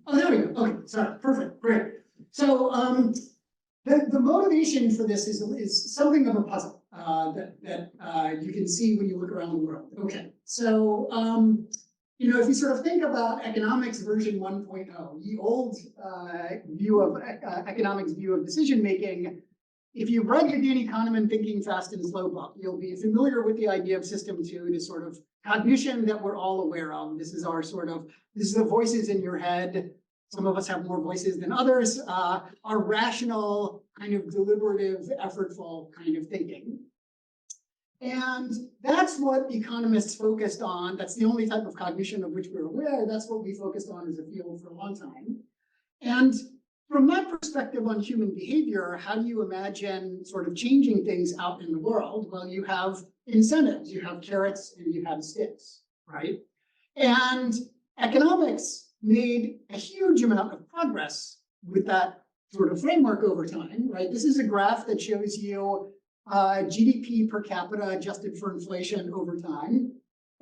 Oh, there we go. Okay, sorry. Perfect. Great. So the motivation for this is something of a puzzle that you can see when you look around the world. Okay, so if you sort of think about economics version 1.0, the old view of economics view of decision making. If you've read the Danny Kahneman Thinking Fast and Slow book, you'll be familiar with the idea of system two, this sort of cognition that we're all aware of. This is the voices in your head. Some of us have more voices than others, are rational, kind of deliberative, effortful kind of thinking. And that's what economists focused on. That's the only type of cognition of which we're aware. That's what we focused on as a field for a long time. And from that perspective on human behavior, how do you imagine sort of changing things out in the world? Well, you have incentives, you have carrots, and you have sticks, right? And economics made a huge amount of progress with that sort of framework over time, right? This is a graph that shows you GDP per capita adjusted for inflation over time.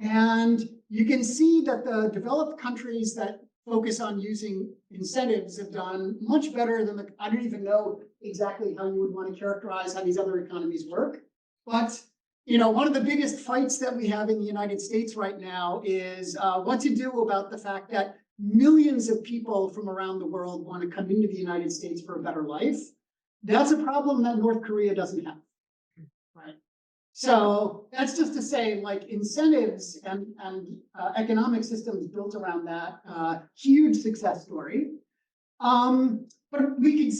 And you can see that the developed countries that focus on using incentives have done much better than I don't even know exactly how you would want to characterize how these other economies work. But one of the biggest fights that we have in the United States right now is what to do about the fact that millions of people from around the world want to come into the United States for a better life. That's a problem that North Korea doesn't have, right? So that's just to say, like, incentives and economic systems built around that, huge success story. But we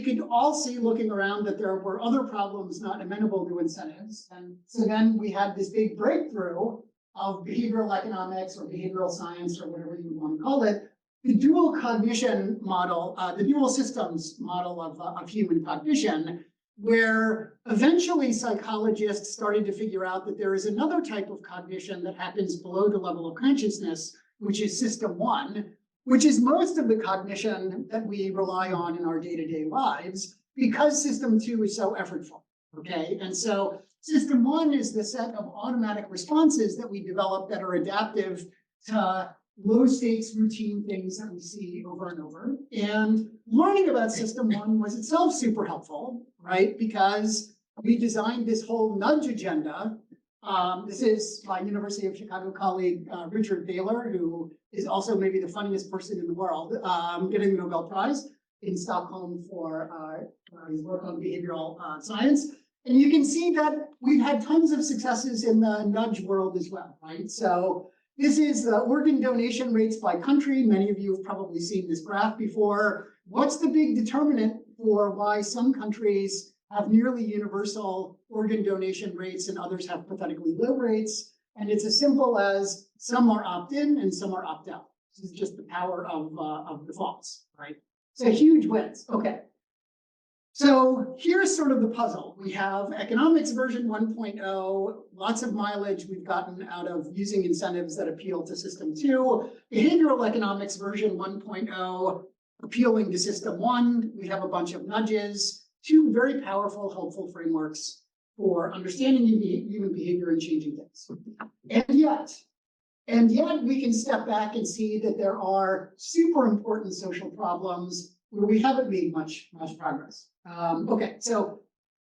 could all see looking around that there were other problems not amenable to incentives. And so then we had this big breakthrough of behavioral economics or behavioral science or whatever you want to call it, the dual cognition model, the dual systems model of human cognition, where eventually psychologists started to figure out that there is another type of cognition that happens below the level of consciousness, which is system one, which is most of the cognition that we rely on in our day-to-day lives, because system two is so effortful, okay? And so system one is the set of automatic responses that we develop that are adaptive to low-stakes routine things that we see over and over. And learning about system one was itself super helpful, right? Because we designed this whole nudge agenda. This is my University of Chicago colleague, Richard Thaler, who is also maybe the funniest person in the world, getting the Nobel Prize in Stockholm for his work on behavioral science. And you can see that we've had tons of successes in the nudge world as well, right? So this is the organ donation rates by country. Many of you have probably seen this graph before. What's the big determinant for why some countries have nearly universal organ donation rates and others have pathetically low rates? And it's as simple as some are opt-in and some are opt-out. This is just the power of defaults, right? So huge wins. Okay. So here's sort of the puzzle. We have economics version 1.0, lots of mileage we've gotten out of using incentives that appeal to system two. Behavioral economics version 1.0, appealing to system one. We have a bunch of nudges, two very powerful, helpful frameworks for understanding human behavior and changing things. And yet we can step back and see that there are super important social problems where we haven't made much progress. Okay, so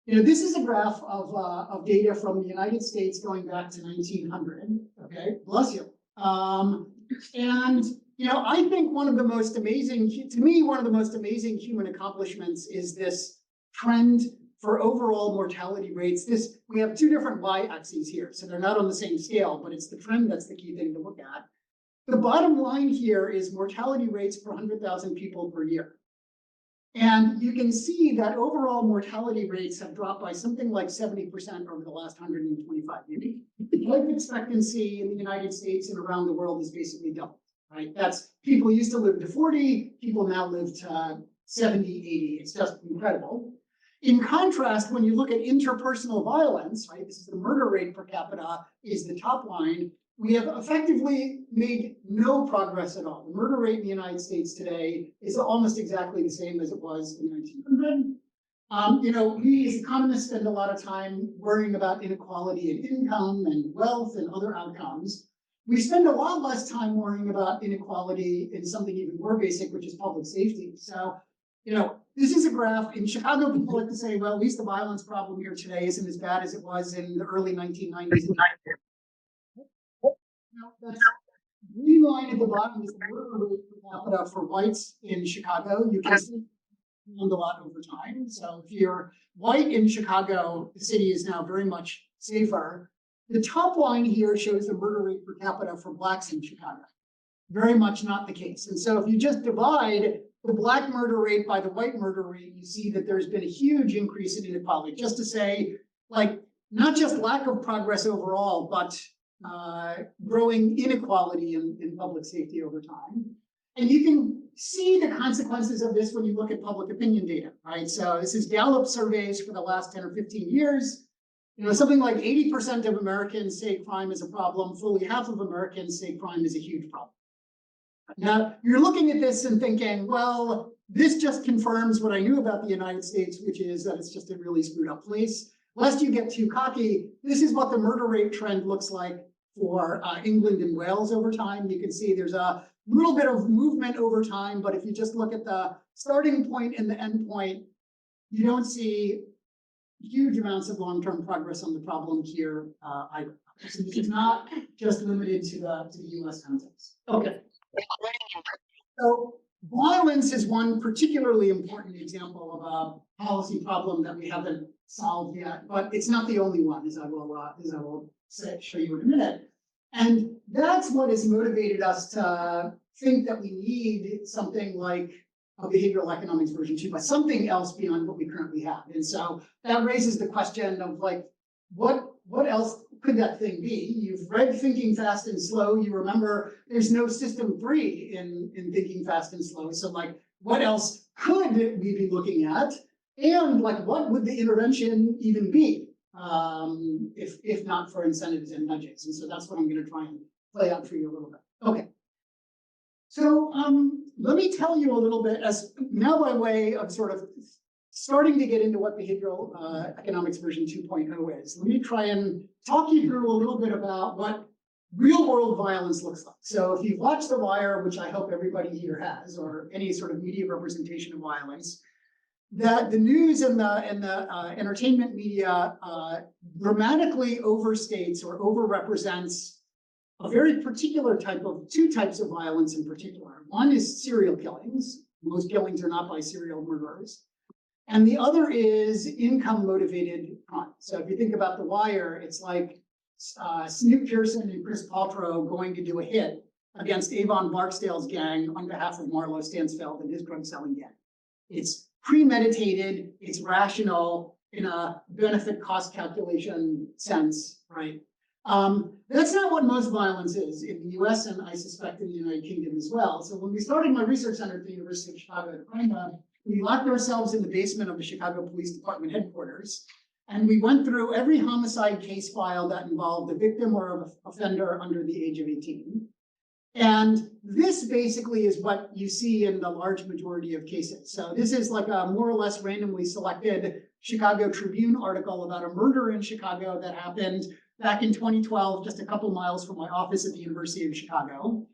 this is a graph of data from the United States going back to 1900. Okay, bless you. And I think one of the most amazing human accomplishments is this trend for overall mortality rates. We have two different y-axes here, so they're not on the same scale, but it's the trend that's the key thing to look at. The bottom line here is mortality rates per 100,000 people per year. And you can see that overall mortality rates have dropped by something like 70% over the last 125 years. Life expectancy in the United States and around the world is basically doubled, right? People used to live to 40, people now live to 70, 80. It's just incredible. In contrast, when you look at interpersonal violence, right, this is the murder rate per capita, is the top line. We have effectively made no progress at all. The murder rate in the United States today is almost exactly the same as it was in 1900. We as economists spend a lot of time worrying about inequality in income and wealth and other outcomes. we spend a lot less time worrying about inequality in something even more basic, which is public safety. So, this is a graph. In Chicago, people like to say, well, at least the violence problem here today isn't as bad as it was in the early 1990s. That's green line at the bottom is the murder rate per capita for whites in Chicago. You can see a lot over time. So if you're white in Chicago, the city is now very much safer. The top line here shows the murder rate per capita for blacks in Chicago. Very much not the case. And so if you just divide the black murder rate by the white murder rate, you see that there's been a huge increase in inequality. Just to say, like, not just lack of progress overall, but growing inequality in public safety over time. And you can see the consequences of this when you look at public opinion data, right? So this is Gallup surveys for the last 10 or 15 years. Something like 80% of Americans say crime is a problem. Fully half of Americans say crime is a huge problem. Now, you're looking at this and thinking, well, this just confirms what I knew about the United States, which is that it's just a really screwed up place. Lest you get too cocky, this is what the murder rate trend looks like for England and Wales over time. You can see there's a little bit of movement over time, but if you just look at the starting point and the end point, you don't see huge amounts of long-term progress on the problem here either. So this is not just limited to the US context. Okay. So violence is one particularly important example of a policy problem that we haven't solved yet, but it's not the only one, as I will show you in a minute. And that's what has motivated us to think that we need something like a behavioral economics version 2, but something else beyond what we currently have. And so that raises the question of like, what else could that thing be? You've read Thinking Fast and Slow. You remember there's no system 3 in Thinking Fast and Slow. So like, what else could we be looking at? And like, what would the intervention even be if not for incentives and nudges? And so that's what I'm going to try and play out for you a little bit. Okay. So let me tell you a little bit, as now by way of sort of starting to get into what behavioral economics version 2.0 is. Let me try and talk you through a little bit about what real world violence looks like. So if you've watched The Wire, which I hope everybody here has, or any sort of media representation of violence, that the news and the entertainment media dramatically overstates or overrepresents a very particular two types of violence in particular. One is serial killings. Most killings are not by serial murderers. And the other is income-motivated crime. So if you think about The Wire, it's like Snoop Pearson and Chris Paltrow going to do a hit against Avon Barksdale's gang on behalf of Marlo Stansfeld and his drug-selling gang. It's premeditated, it's rational in a benefit-cost calculation sense, right? That's not what most violence is in the US, and I suspect in the United Kingdom as well. So when we started my research center at the University of Chicago at Crime, we locked ourselves in the basement of the Chicago Police Department headquarters, and we went through every homicide case file that involved a victim or an offender under the age of 18. And this basically is what you see in the large majority of cases. So this is like a more or less randomly selected Chicago Tribune article about a murder in Chicago that happened back in 2012, just a couple miles from my office at the University of Chicago.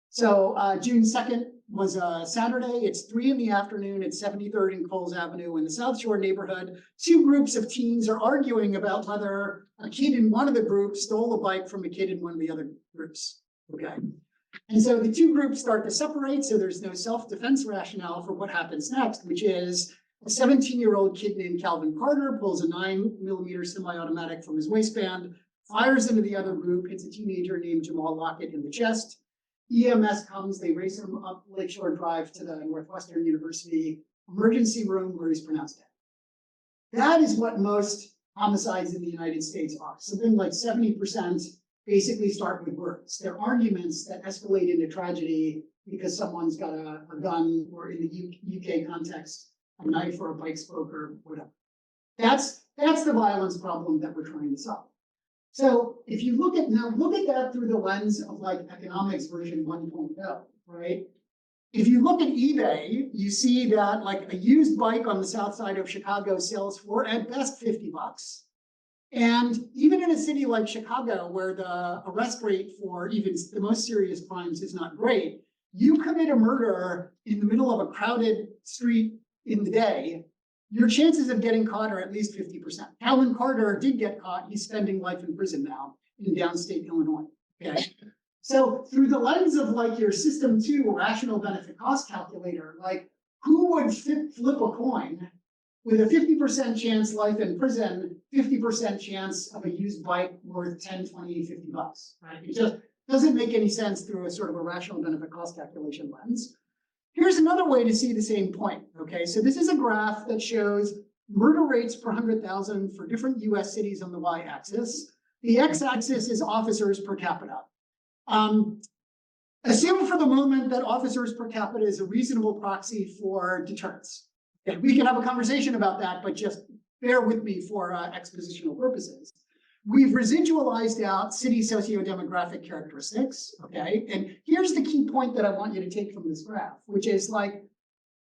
So June 2nd was a Saturday. It's 3 in the afternoon at 73rd and Coles Avenue in the South Shore neighborhood. Two groups of teens are arguing about whether a kid in one of the groups stole a bike from a kid in one of the other groups. Okay. And so the two groups start to separate, so there's no self-defense rationale for what happens next, which is a 17-year-old kid named Calvin Carter pulls a 9mm semi-automatic from his waistband, fires into the other group, hits a teenager named Jamal Lockett in the chest. EMS comes, they race him up Lakeshore Drive to the Northwestern University emergency room where he's pronounced dead. That is what most homicides in the United States are. Something like 70% basically start with words. They're arguments that escalate into tragedy because someone's got a gun, or in the UK context, a knife or a bike spoke or whatever. That's the violence problem that we're trying to solve. So if you look at that through the lens of like economics version 1.0, right? If you look at eBay, you see that like a used bike on the south side of Chicago sells for at best $50. And even in a city like Chicago, where the arrest rate for even the most serious crimes is not great, you commit a murder in the middle of a crowded street in the day, your chances of getting caught are at least 50%. Alan Carter did get caught. He's spending life in prison now in downstate Illinois. Okay. So through the lens of like your system 2 rational benefit cost calculator, like who would flip a coin with a 50% chance life in prison, 50% chance of a used bike worth 10, 20, 50 bucks, right? It just doesn't make any sense through a sort of a rational benefit cost calculation lens. Here's another way to see the same point, okay? So this is a graph that shows murder rates per 100,000 for different US cities on the y-axis. The x-axis is officers per capita. Assume for the moment that officers per capita is a reasonable proxy for deterrence. Okay, we can have a conversation about that, but just bear with me for expositional purposes. We've residualized out city socio-demographic characteristics, okay? And here's the key point that I want you to take from this graph, which is like,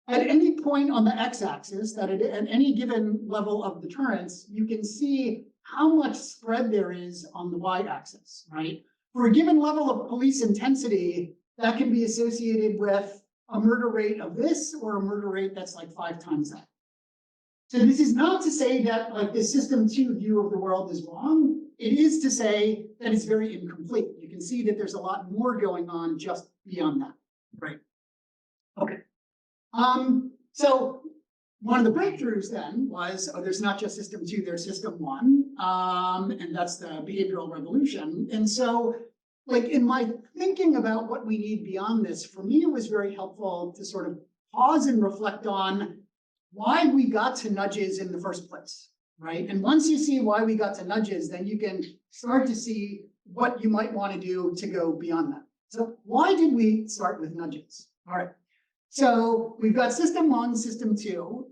at any point on the x-axis, that at any given level of deterrence, you can see how much spread there is on the y-axis, right? For a given level of police intensity, that can be associated with a murder rate of this or a murder rate that's like 5 times that. So this is not to say that like the system 2 view of the world is wrong. It is to say that it's very incomplete. You can see that there's a lot more going on just beyond that, right? Okay. So one of the breakthroughs then was, oh, there's not just system 2, there's system 1, and that's the behavioral revolution. And so like in my thinking about what we need beyond this, for me, it was very helpful to sort of pause and reflect on why we got to nudges in the first place, right? And once you see why we got to nudges, then you can start to see what you might want to do to go beyond that. So why did we start with nudges? All right. So we've got system 1, system 2.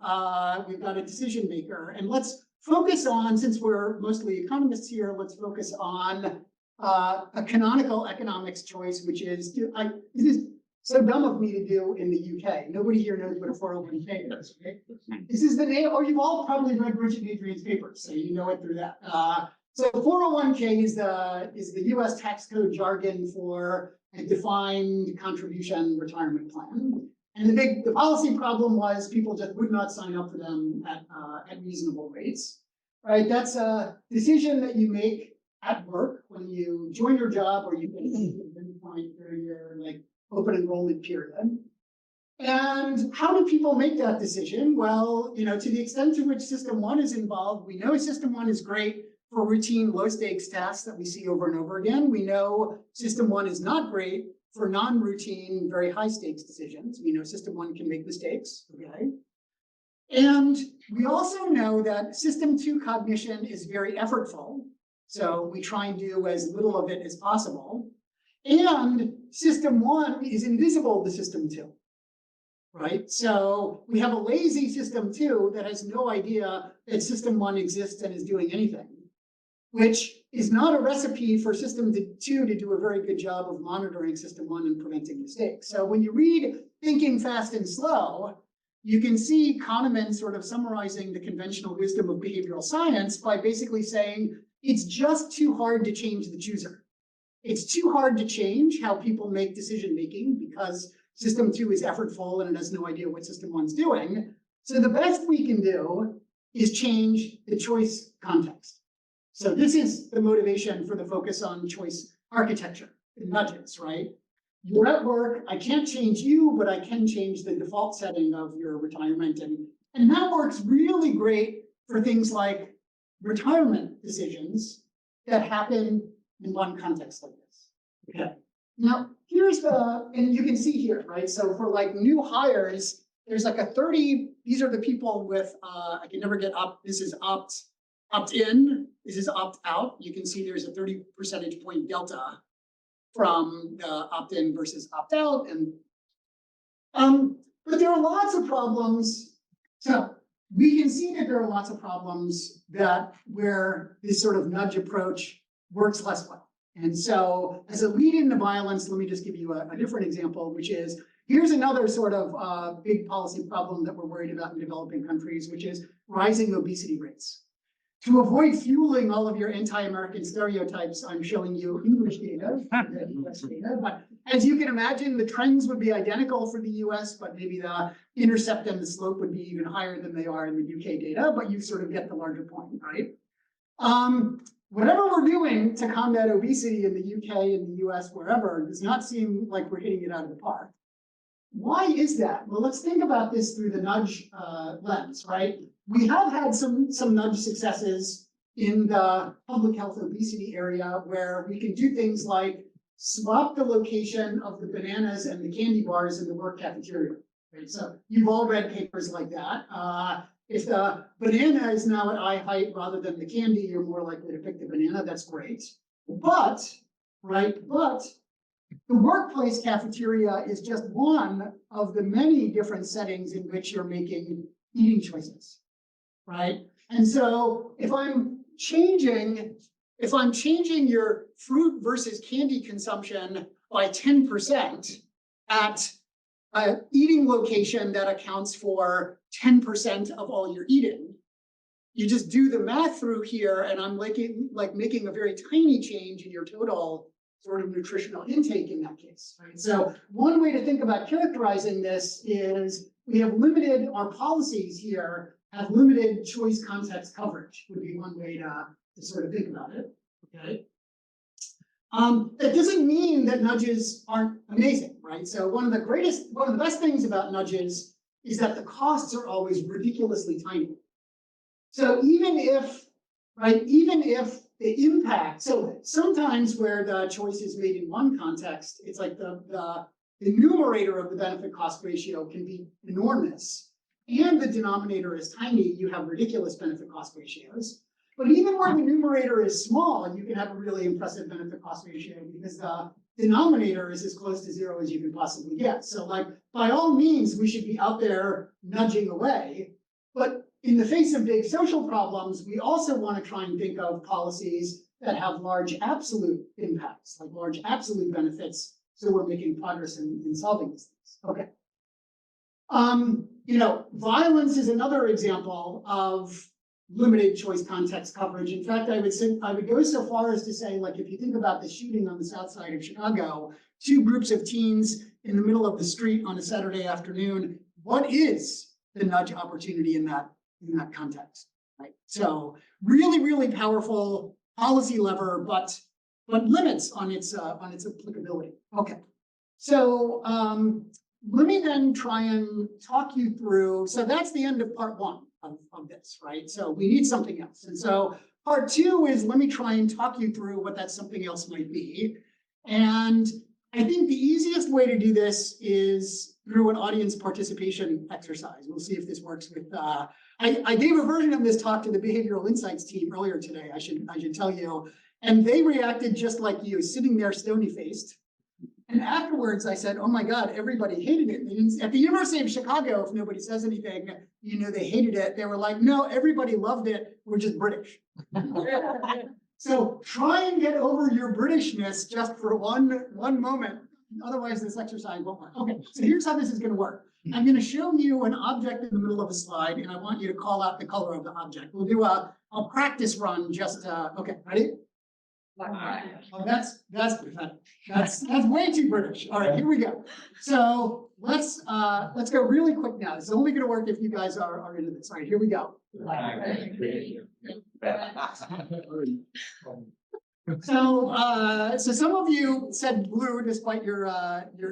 We've got a decision maker. And let's focus on, since we're mostly economists here, let's focus on a canonical economics choice, which is, this is so dumb of me to do in the UK. Nobody here knows what a 401k is, right? This is the name, or you've all probably read Rich and Adrian's papers, so you know it through that. So 401k is the US tax code jargon for a defined contribution retirement plan. And the policy problem was people just would not sign up for them at reasonable rates, right? That's a decision that you make at work when you join your job or you get a point during your like open enrollment period. And how do people make that decision? Well, you know, to the extent to which system 1 is involved, we know system 1 is great for routine low stakes tasks that we see over and over again. We know system 1 is not great for non-routine, very high stakes decisions. We know system 1 can make mistakes, okay? And we also know that system 2 cognition is very effortful. So we try and do as little of it as possible. And system 1 is invisible to system 2, right? So we have a lazy system 2 that has no idea that system 1 exists and is doing anything, which is not a recipe for system 2 to do a very good job of monitoring system 1 and preventing mistakes. So when you read Thinking Fast and Slow, you can see Kahneman sort of summarizing the conventional wisdom of behavioral science by basically saying, it's just too hard to change the chooser. It's too hard to change how people make decision making because system 2 is effortful and it has no idea what system 1's doing. So the best we can do is change the choice context. So this is the motivation for the focus on choice architecture in nudges, right? You're at work, I can't change you, but I can change the default setting of your retirement. And that works really great for things like retirement decisions that happen in one context like this. Okay. Now, here's and you can see here, right? So for like new hires, there's like a 30, these are the people with, I can never get up, this is opt-in, this is opt-out. You can see there's a 30 percentage point delta from the opt-in versus opt-out. And but there are lots of problems. So we can see that there are lots of problems where this sort of nudge approach works less well. And so as a lead into violence, let me just give you a different example, which is, here's another sort of big policy problem that we're worried about in developing countries, which is rising obesity rates. To avoid fueling all of your anti-American stereotypes, I'm showing you English data, US data. But as you can imagine, the trends would be identical for the US, but maybe the intercept and the slope would be even higher than they are in the UK data, but you sort of get the larger point, right? Whatever we're doing to combat obesity in the UK, in the US, wherever, does not seem like we're hitting it out of the park. Why is that? Well, let's think about this through the nudge lens, right? We have had some nudge successes in the public health obesity area where we can do things like swap the location of the bananas and the candy bars in the work cafeteria. Right? So you've all read papers like that. If the banana is now at eye height rather than the candy, you're more likely to pick the banana. That's great. But the workplace cafeteria is just one of the many different settings in which you're making eating choices, right? And so if I'm changing your fruit versus candy consumption by 10% at an eating location that accounts for 10% of all your eating, you just do the math through here, and I'm making a very tiny change in your total sort of nutritional intake in that case, right? So one way to think about characterizing this is we have limited, our policies here have limited choice context coverage, would be one way to sort of think about it, okay? That doesn't mean that nudges aren't amazing, right? So one of the best things about nudges is that the costs are always ridiculously tiny. So even if the impact, so sometimes where the choice is made in one context, it's like the numerator of the benefit cost ratio can be enormous, and the denominator is tiny, you have ridiculous benefit cost ratios. But even where the numerator is small, you can have a really impressive benefit cost ratio because the denominator is as close to zero as you can possibly get. So like, by all means, we should be out there nudging away. But in the face of big social problems, we also want to try and think of policies that have large absolute impacts, like large absolute benefits, so we're making progress in solving these things. Okay. Violence is another example of limited choice context coverage. In fact, I would go so far as to say, like, if you think about the shooting on the south side of Chicago, two groups of teens in the middle of the street on a Saturday afternoon, what is the nudge opportunity in that context, right? So really, really powerful policy lever, but limits on its applicability. Okay, so let me then try and talk you through. So that's the end of part one of this, right? So we need something else, and so part two is let me try and talk you through what that something else might be. And I think the easiest way to do this is through an audience participation exercise. We'll see if this works with. I gave a version of this talk to the behavioral insights team earlier today. I should tell you, and they reacted just like you, sitting there stony-faced. And afterwards, I said, "Oh my God, everybody hated it." At the University of Chicago, if nobody says anything, they hated it. They were like, "No, everybody loved it. We're just British." So try and get over your Britishness just for one moment. Otherwise, this exercise won't work. Okay, so here's how this is going to work. I'm going to show you an object in the middle of a slide, and I want you to call out the color of the object. We'll do a practice run. Just okay, ready? Oh, that's pathetic. That's way too British. All right, here we go. So let's go really quick now. It's only going to work if you guys are into this. All right, here we go. So some of you said blue despite your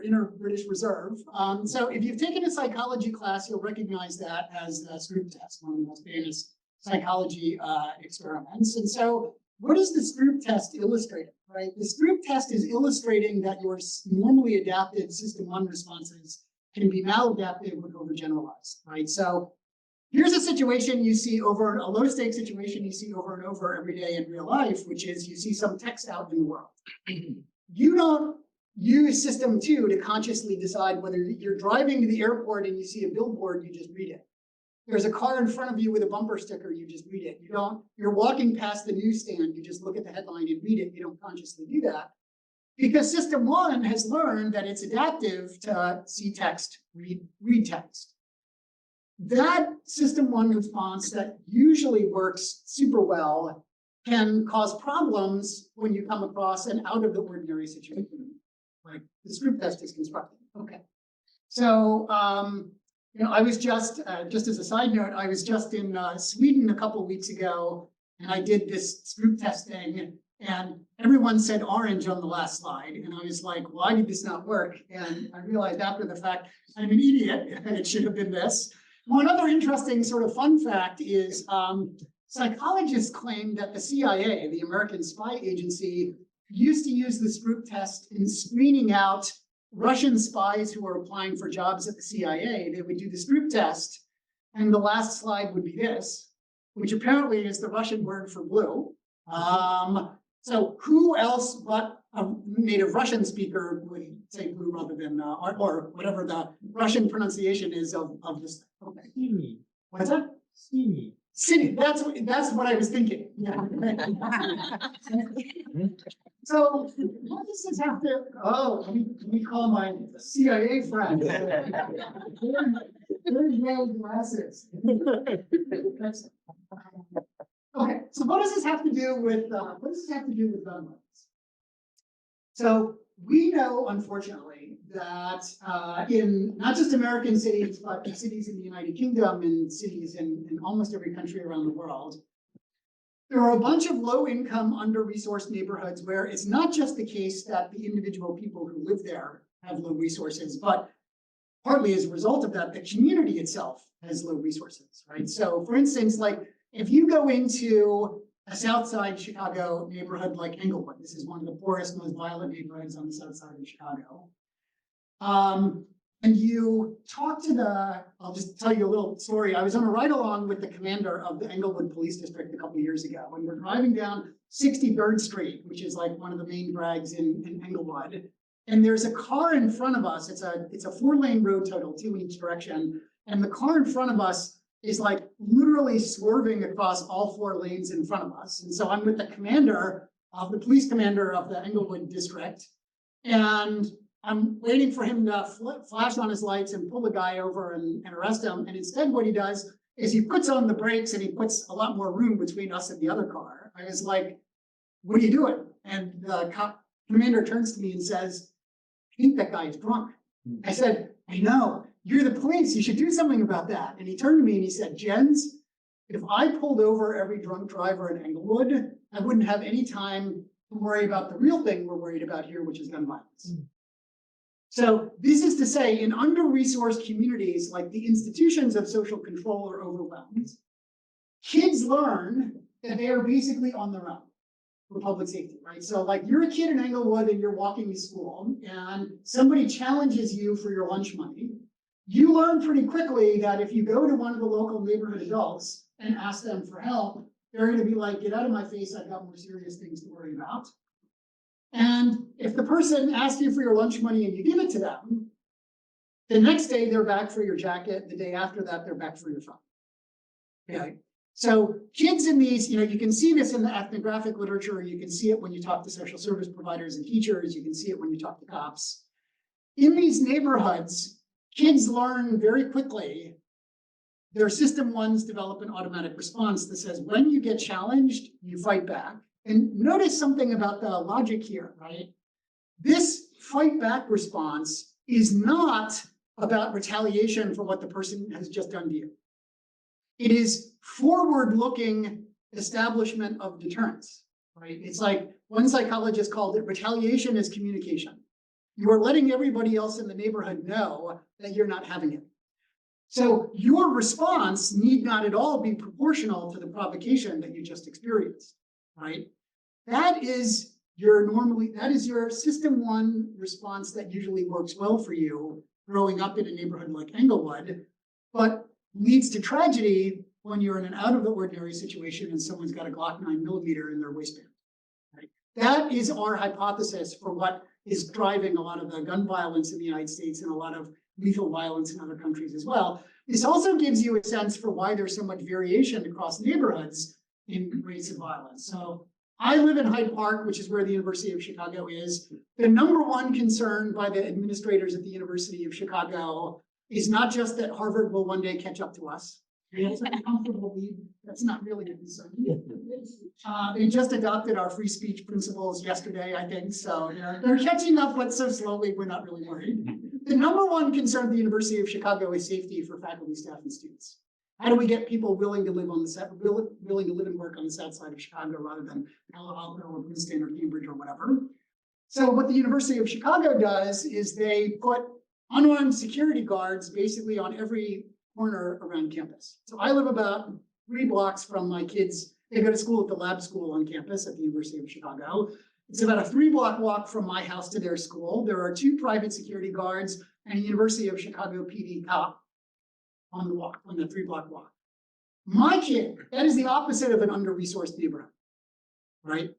inner British reserve. So if you've taken a psychology class, you'll recognize that as the Stroop test, one of the most famous psychology experiments. And so what is the Stroop test illustrating, right? The Stroop test is illustrating that your normally adapted system 1 responses can be maladaptive when overgeneralized, right? So here's a situation you see a low-stakes situation you see over and over every day in real life, which is you see some text out in the world. You don't use system 2 to consciously decide whether you're driving to the airport and you see a billboard, you just read it. There's a car in front of you with a bumper sticker, you just read it. You're walking past the newsstand, you just look at the headline and read it. You don't consciously do that. Because system 1 has learned that it's adaptive to see text, read text. that system one response that usually works super well can cause problems when you come across an out of the ordinary situation, like this group test is constructed. Okay. So, I was just as a side note, I was just in Sweden a couple weeks ago, and I did this group testing, and everyone said orange on the last slide. And I was like, why did this not work? And I realized after the fact, I'm an idiot, and it should have been this. One other interesting sort of fun fact is psychologists claim that the CIA, the American spy agency, used to use this group test in screening out Russian spies who were applying for jobs at the CIA. They would do this group test, and the last slide would be this, which apparently is the Russian word for blue. So who else but a native Russian speaker would say blue rather than, or whatever the Russian pronunciation is of this thing? Okay. Sini. What's that? Sini. City, that's what I was thinking. Yeah. So what does this have to? Oh, let me call my CIA friend. There's no glasses. Okay, so what does this have to do with gun violence? So we know, unfortunately, that in not just American cities, but cities in the United Kingdom and cities in almost every country around the world, there are a bunch of low-income, under-resourced neighborhoods where it's not just the case that the individual people who live there have low resources, but partly as a result of that, the community itself has low resources, right? So for instance, like if you go into a South Side Chicago neighborhood like Englewood, this is one of the poorest, most violent neighborhoods on the South Side of Chicago. And you talk to I'll just tell you a little story. I was on a ride along with the commander of the Englewood Police District a couple of years ago, and we're driving down 63rd Street, which is like one of the main drags in Englewood. And there's a car in front of us. It's a 4-lane road total, 2 in each direction. And the car in front of us is like literally swerving across all 4 lanes in front of us. And so I'm with the police commander of the Englewood district, and I'm waiting for him to flash on his lights and pull the guy over and arrest him. And instead what he does is he puts on the brakes and he puts a lot more room between us and the other car. I was like, what are you doing? And the commander turns to me and says, I think that guy is drunk. I said, I know, you're the police, you should do something about that. And he turned to me and he said, Jens, if I pulled over every drunk driver in Englewood, I wouldn't have any time to worry about the real thing we're worried about here, which is gun violence. So this is to say, in under-resourced communities, like the institutions of social control are overwhelmed, kids learn that they are basically on their own for public safety, right? So like you're a kid in Englewood and you're walking to school and somebody challenges you for your lunch money. You learn pretty quickly that if you go to one of the local neighborhood adults and ask them for help, they're going to be like, get out of my face, I've got more serious things to worry about. And if the person asks you for your lunch money and you give it to them, the next day they're back for your jacket. The day after that, they're back for your phone. Okay. So kids in these, you can see this in the ethnographic literature. You can see it when you talk to social service providers and teachers. You can see it when you talk to cops. In these neighborhoods, kids learn very quickly. Their system ones develop an automatic response that says, when you get challenged, you fight back. And notice something about the logic here, right? This fight back response is not about retaliation for what the person has just done to you. It is forward-looking establishment of deterrence, right? It's like one psychologist called it retaliation is communication. You are letting everybody else in the neighborhood know that you're not having it. So your response need not at all be proportional to the provocation that you just experienced, right? That is your system one response that usually works well for you growing up in a neighborhood like Englewood, but leads to tragedy when you're in an out of the ordinary situation and someone's got a Glock 9mm in their waistband. Right? That is our hypothesis for what is driving a lot of the gun violence in the United States and a lot of lethal violence in other countries as well. This also gives you a sense for why there's so much variation across neighborhoods in rates of violence. So I live in Hyde Park, which is where the University of Chicago is. The #1 concern by the administrators at the University of Chicago is not just that Harvard will one day catch up to us. It's a comfortable lead. That's not really a concern. They just adopted our free speech principles yesterday, I think. So they're catching up, but so slowly we're not really worried. The number one concern of the University of Chicago is safety for faculty, staff, and students. How do we get people willing to live on the willing to live and work on the south side of Chicago rather than Palo Alto or Princeton or Cambridge or whatever? So what the University of Chicago does is they put unarmed security guards basically on every corner around campus. So I live about 3 blocks from my kids. They go to school at the lab school on campus at the University of Chicago. It's about a 3-block walk from my house to their school. There are 2 private security guards and a University of Chicago PD cop on the walk, on the 3-block walk. My kid, that is the opposite of an under-resourced neighborhood, right?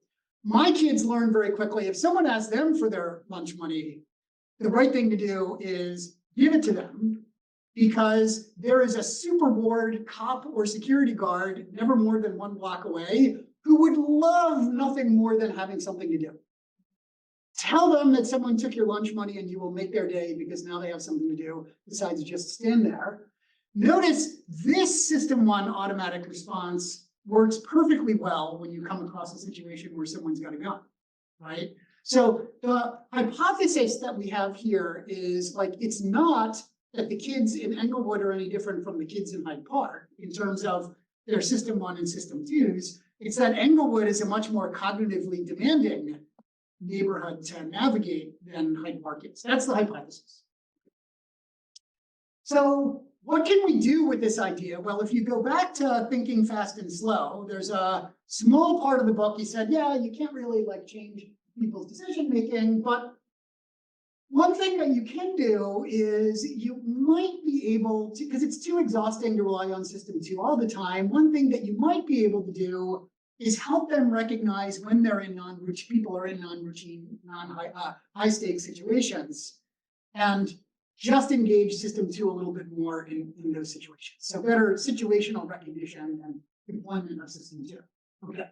My kids learn very quickly, if someone asks them for their lunch money, the right thing to do is give it to them, because there is a super bored cop or security guard never more than 1 block away who would love nothing more than having something to do. Tell them that someone took your lunch money and you will make their day because now they have something to do besides just stand there. Notice this system 1 automatic response works perfectly well when you come across a situation where someone's got a gun, right? So the hypothesis that we have here is like, it's not that the kids in Englewood are any different from the kids in Hyde Park in terms of their system 1 and system 2s. It's that Englewood is a much more cognitively demanding neighborhood to navigate than Hyde Park is. That's the hypothesis. So what can we do with this idea? Well, if you go back to thinking fast and slow, there's a small part of the book. He said, yeah, you can't really like change people's decision making, but one thing that you can do is you might be able to, because it's too exhausting to rely on system 2 all the time, one thing that you might be able to do is help them recognize when they're in people are in non-routine, high stakes situations, and just engage system 2 a little bit more in those situations. So better situational recognition and deployment of system 2. Okay.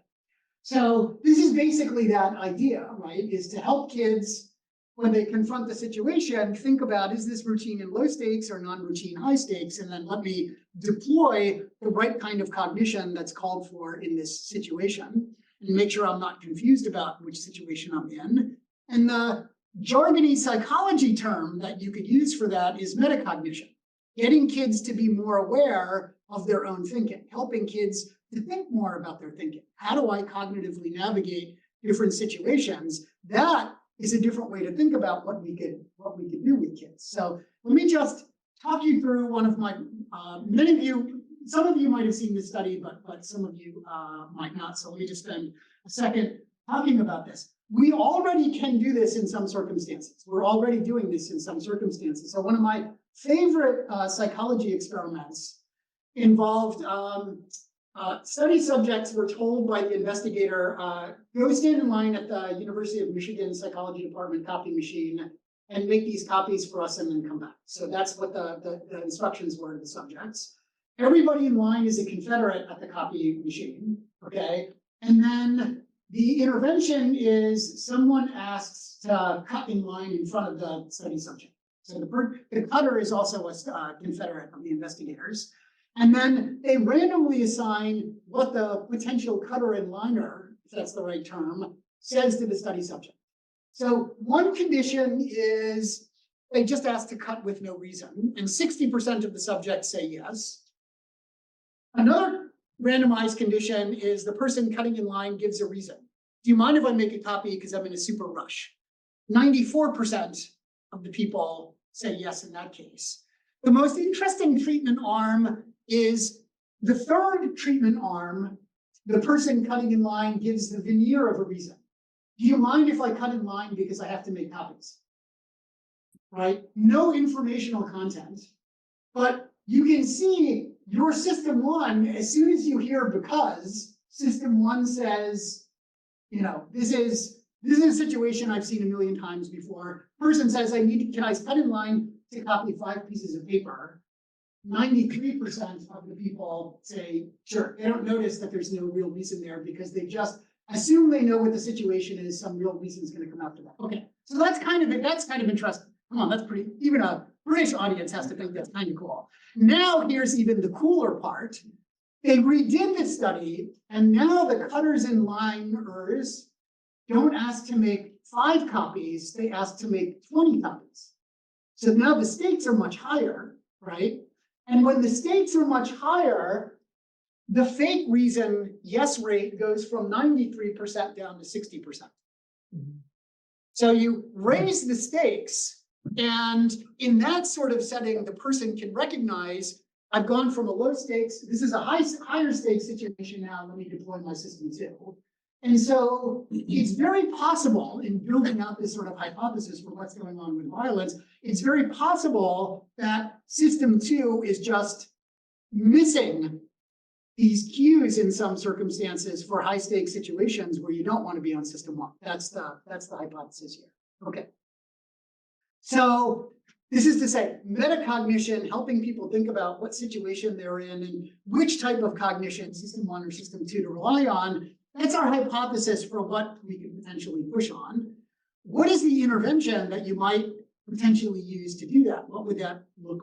So this is basically that idea, right? Is to help kids when they confront the situation, think about, is this routine and low stakes or non-routine high stakes? And then let me deploy the right kind of cognition that's called for in this situation and make sure I'm not confused about which situation I'm in. And the jargony psychology term that you could use for that is metacognition, getting kids to be more aware of their own thinking, helping kids to think more about their thinking. How do I cognitively navigate different situations? That is a different way to think about what we could do with kids. So let me just talk you through one of my, some of you might have seen this study, but some of you might not. So let me just spend a second talking about this. We already can do this in some circumstances. We're already doing this in some circumstances. So one of my favorite psychology experiments involved study subjects were told by the investigator, go stand in line at the University of Michigan Psychology Department copy machine and make these copies for us and then come back. So that's what the instructions were to the subjects. Everybody in line is a Confederate at the copy machine, okay? And then the intervention is someone asks to cut in line in front of the study subject. So the cutter is also a Confederate of the investigators. And then they randomly assign what the potential cutter and liner, if that's the right term, says to the study subject. So one condition is they just ask to cut with no reason, and 60% of the subjects say yes. Another randomized condition is the person cutting in line gives a reason. Do you mind if I make a copy because I'm in a super rush? 94% of the people say yes in that case. The most interesting treatment arm is the third treatment arm. The person cutting in line gives the veneer of a reason. Do you mind if I cut in line because I have to make copies? Right? No informational content, but you can see your system 1, as soon as you hear because, system 1 says, you know, this is a situation I've seen a million times before. Person says, can I cut in line to copy 5 pieces of paper? 93% of the people say, sure. They don't notice that there's no real reason there because they just assume they know what the situation is. Some real reason is going to come after that. Okay, so that's kind of it. That's kind of interesting. Come on, that's pretty, even a British audience has to think that's kind of cool. Now here's even the cooler part. They redid the study, and now the cutters and liners don't ask to make 5 copies, they ask to make 20 copies. So now the stakes are much higher, right? And when the stakes are much higher, the fake reason yes rate goes from 93% down to 60%. So you raise the stakes, and in that sort of setting, the person can recognize, I've gone from a low stakes, this is a higher stakes situation now, let me deploy my system 2. And so it's very possible, in building out this sort of hypothesis for what's going on with violence, it's very possible that system 2 is just missing these cues in some circumstances for high stakes situations where you don't want to be on system 1. That's the hypothesis here. Okay. So this is to say, metacognition, helping people think about what situation they're in and which type of cognition, system 1 or system 2, to rely on. That's our hypothesis for what we could potentially push on. What is the intervention that you might potentially use to do that? What would that look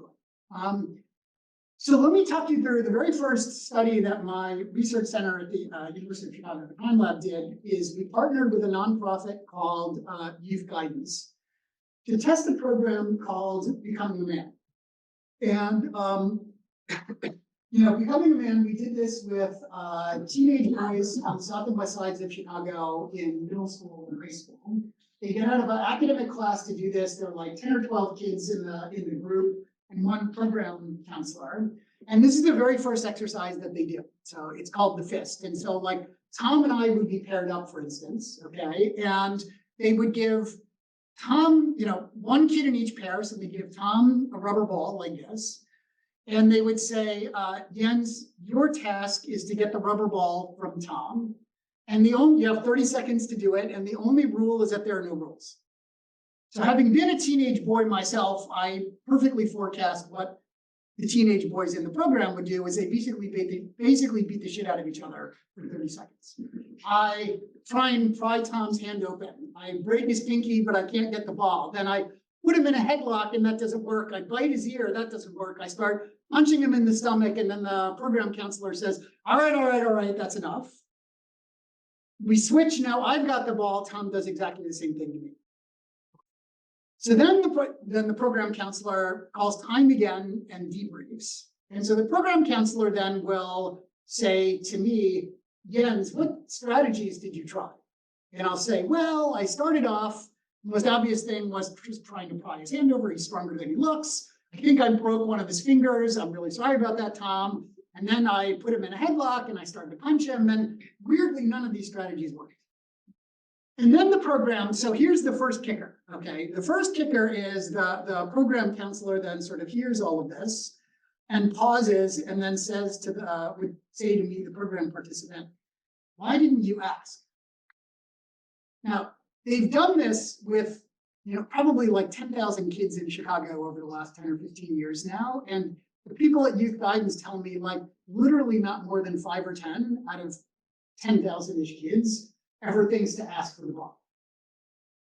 like? So let me talk you through the very first study that my research center at the University of Chicago, the Crime Lab, did. Is we partnered with a nonprofit called Youth Guidance to test a program called Becoming a Man. And Becoming a Man, we did this with teenage boys on the south and west sides of Chicago in middle school and high school. They get out of an academic class to do this. There were like 10 or 12 kids in the group and one program counselor. And this is the very first exercise that they do. So it's called the fist. And so like Tom and I would be paired up, for instance, okay? And they would give Tom, one kid in each pair. So they give Tom a rubber ball like this. And they would say, Jens, your task is to get the rubber ball from Tom. And you have 30 seconds to do it. And the only rule is that there are no rules. So having been a teenage boy myself, I perfectly forecast what the teenage boys in the program would do. Is they basically beat the shit out of each other for 30 seconds. I try and pry Tom's hand open. I break his pinky, but I can't get the ball. Then I put him in a headlock, and that doesn't work. I bite his ear, that doesn't work. I start punching him in the stomach, and then the program counselor says, all right, that's enough. We switch, now I've got the ball, Tom does exactly the same thing to me. So then the program counselor calls time again and debriefs. And so the program counselor then will say to me, Jens, what strategies did you try? And I'll say, well, I started off, the most obvious thing was just trying to pry his hand over. He's stronger than he looks. I think I broke one of his fingers. I'm really sorry about that, Tom. And then I put him in a headlock and I started to punch him. And weirdly, none of these strategies worked. And then the program, so here's the first kicker, okay? The first kicker is the program counselor then sort of hears all of this and pauses and then says would say to me, the program participant, why didn't you ask? Now, they've done this with, probably like 10,000 kids in Chicago over the last 10 or 15 years now. And the people at Youth Guidance tell me like literally not more than 5 or 10 out of 10,000-ish kids ever thinks to ask for the ball.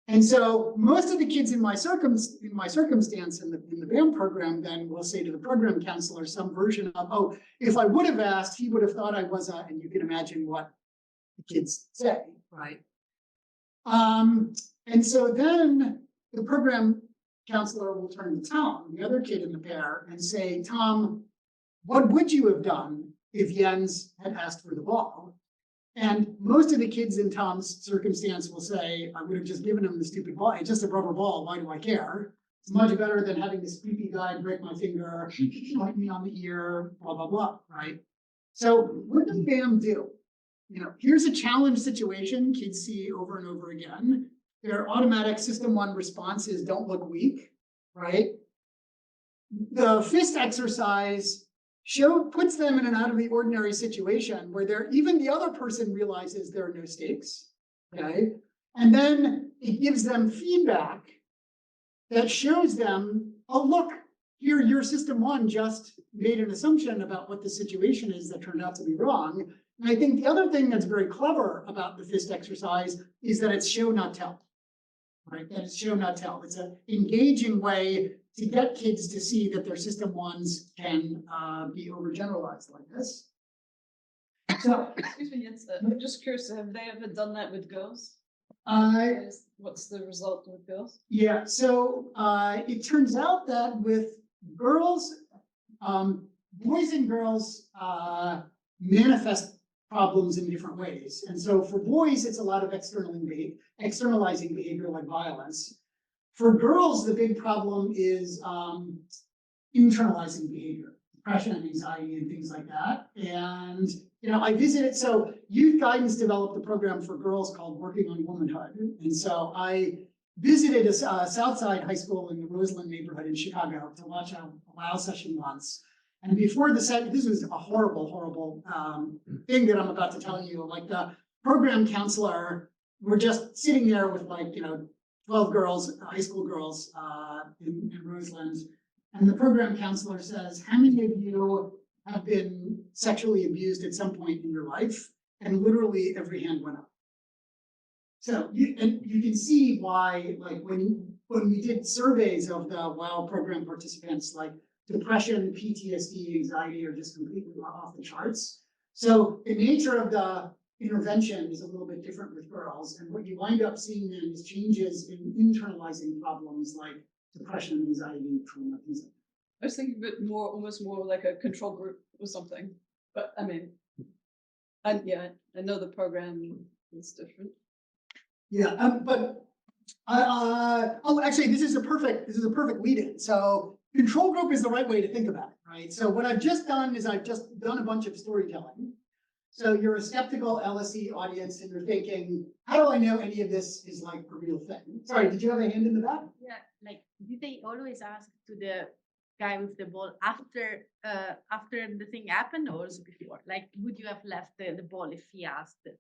And so most of the kids in my circumstance in the BAM program then will say to the program counselor some version of, oh, if I would have asked, he would have thought I was and you can imagine what the kids say, right? And so then the program counselor will turn to Tom, the other kid in the pair, and say, Tom, what would you have done if Jens had asked for the ball? And most of the kids in Tom's circumstance will say, I would have just given him the stupid ball. It's just a rubber ball. Why do I care? It's much better than having this creepy guy break my finger, bite me on the ear, blah, blah, blah, right? So what does BAM do? Here's a challenge situation kids see over and over again. Their automatic system 1 responses don't look weak, right? The fist exercise puts them in an out of the ordinary situation where even the other person realizes there are no stakes, okay? And then it gives them feedback that shows them, oh, look, here your system 1 just made an assumption about what the situation is that turned out to be wrong. And I think the other thing that's very clever about the fist exercise is that it's show, not tell, right? That it's show, not tell. It's an engaging way to get kids to see that their system ones can be overgeneralized like this. So, excuse me, I'm just curious, have they ever done that with girls? What's the result with girls? Yeah, so it turns out that with girls, boys and girls manifest problems in different ways. And so for boys, it's a lot of externalizing behavior like violence. For girls, the big problem is internalizing behavior, depression and anxiety and things like that. And I visited, so Youth Guidance developed a program for girls called Working on Womanhood. And so I visited a Southside high school in the Roseland neighborhood in Chicago to watch a WOW session once. And before the set, this was a horrible, horrible thing that I'm about to tell you. Like the program counselor, we're just sitting there with 12 girls, high school girls in Roseland. And the program counselor says, how many of you have been sexually abused at some point in your life? And literally every hand went up. So you can see why, like when we did surveys of the WOW program participants, like depression, PTSD, anxiety are just completely off the charts. So the nature of the intervention is a little bit different with girls. And what you wind up seeing then is changes in internalizing problems like depression, anxiety, trauma, things like that. I was thinking of it almost more like a control group or something. But I mean, I know the program is different. Yeah, actually, this is a perfect lead-in. So control group is the right way to think about it, right? So what I've just done is I've just done a bunch of storytelling. So you're a skeptical LSE audience and you're thinking, how do I know any of this is like a real thing? Sorry, did you have a hand in the back? Yeah, like did they always ask to the guy with the ball after the thing happened or also before? Like, would you have left the ball if he asked it?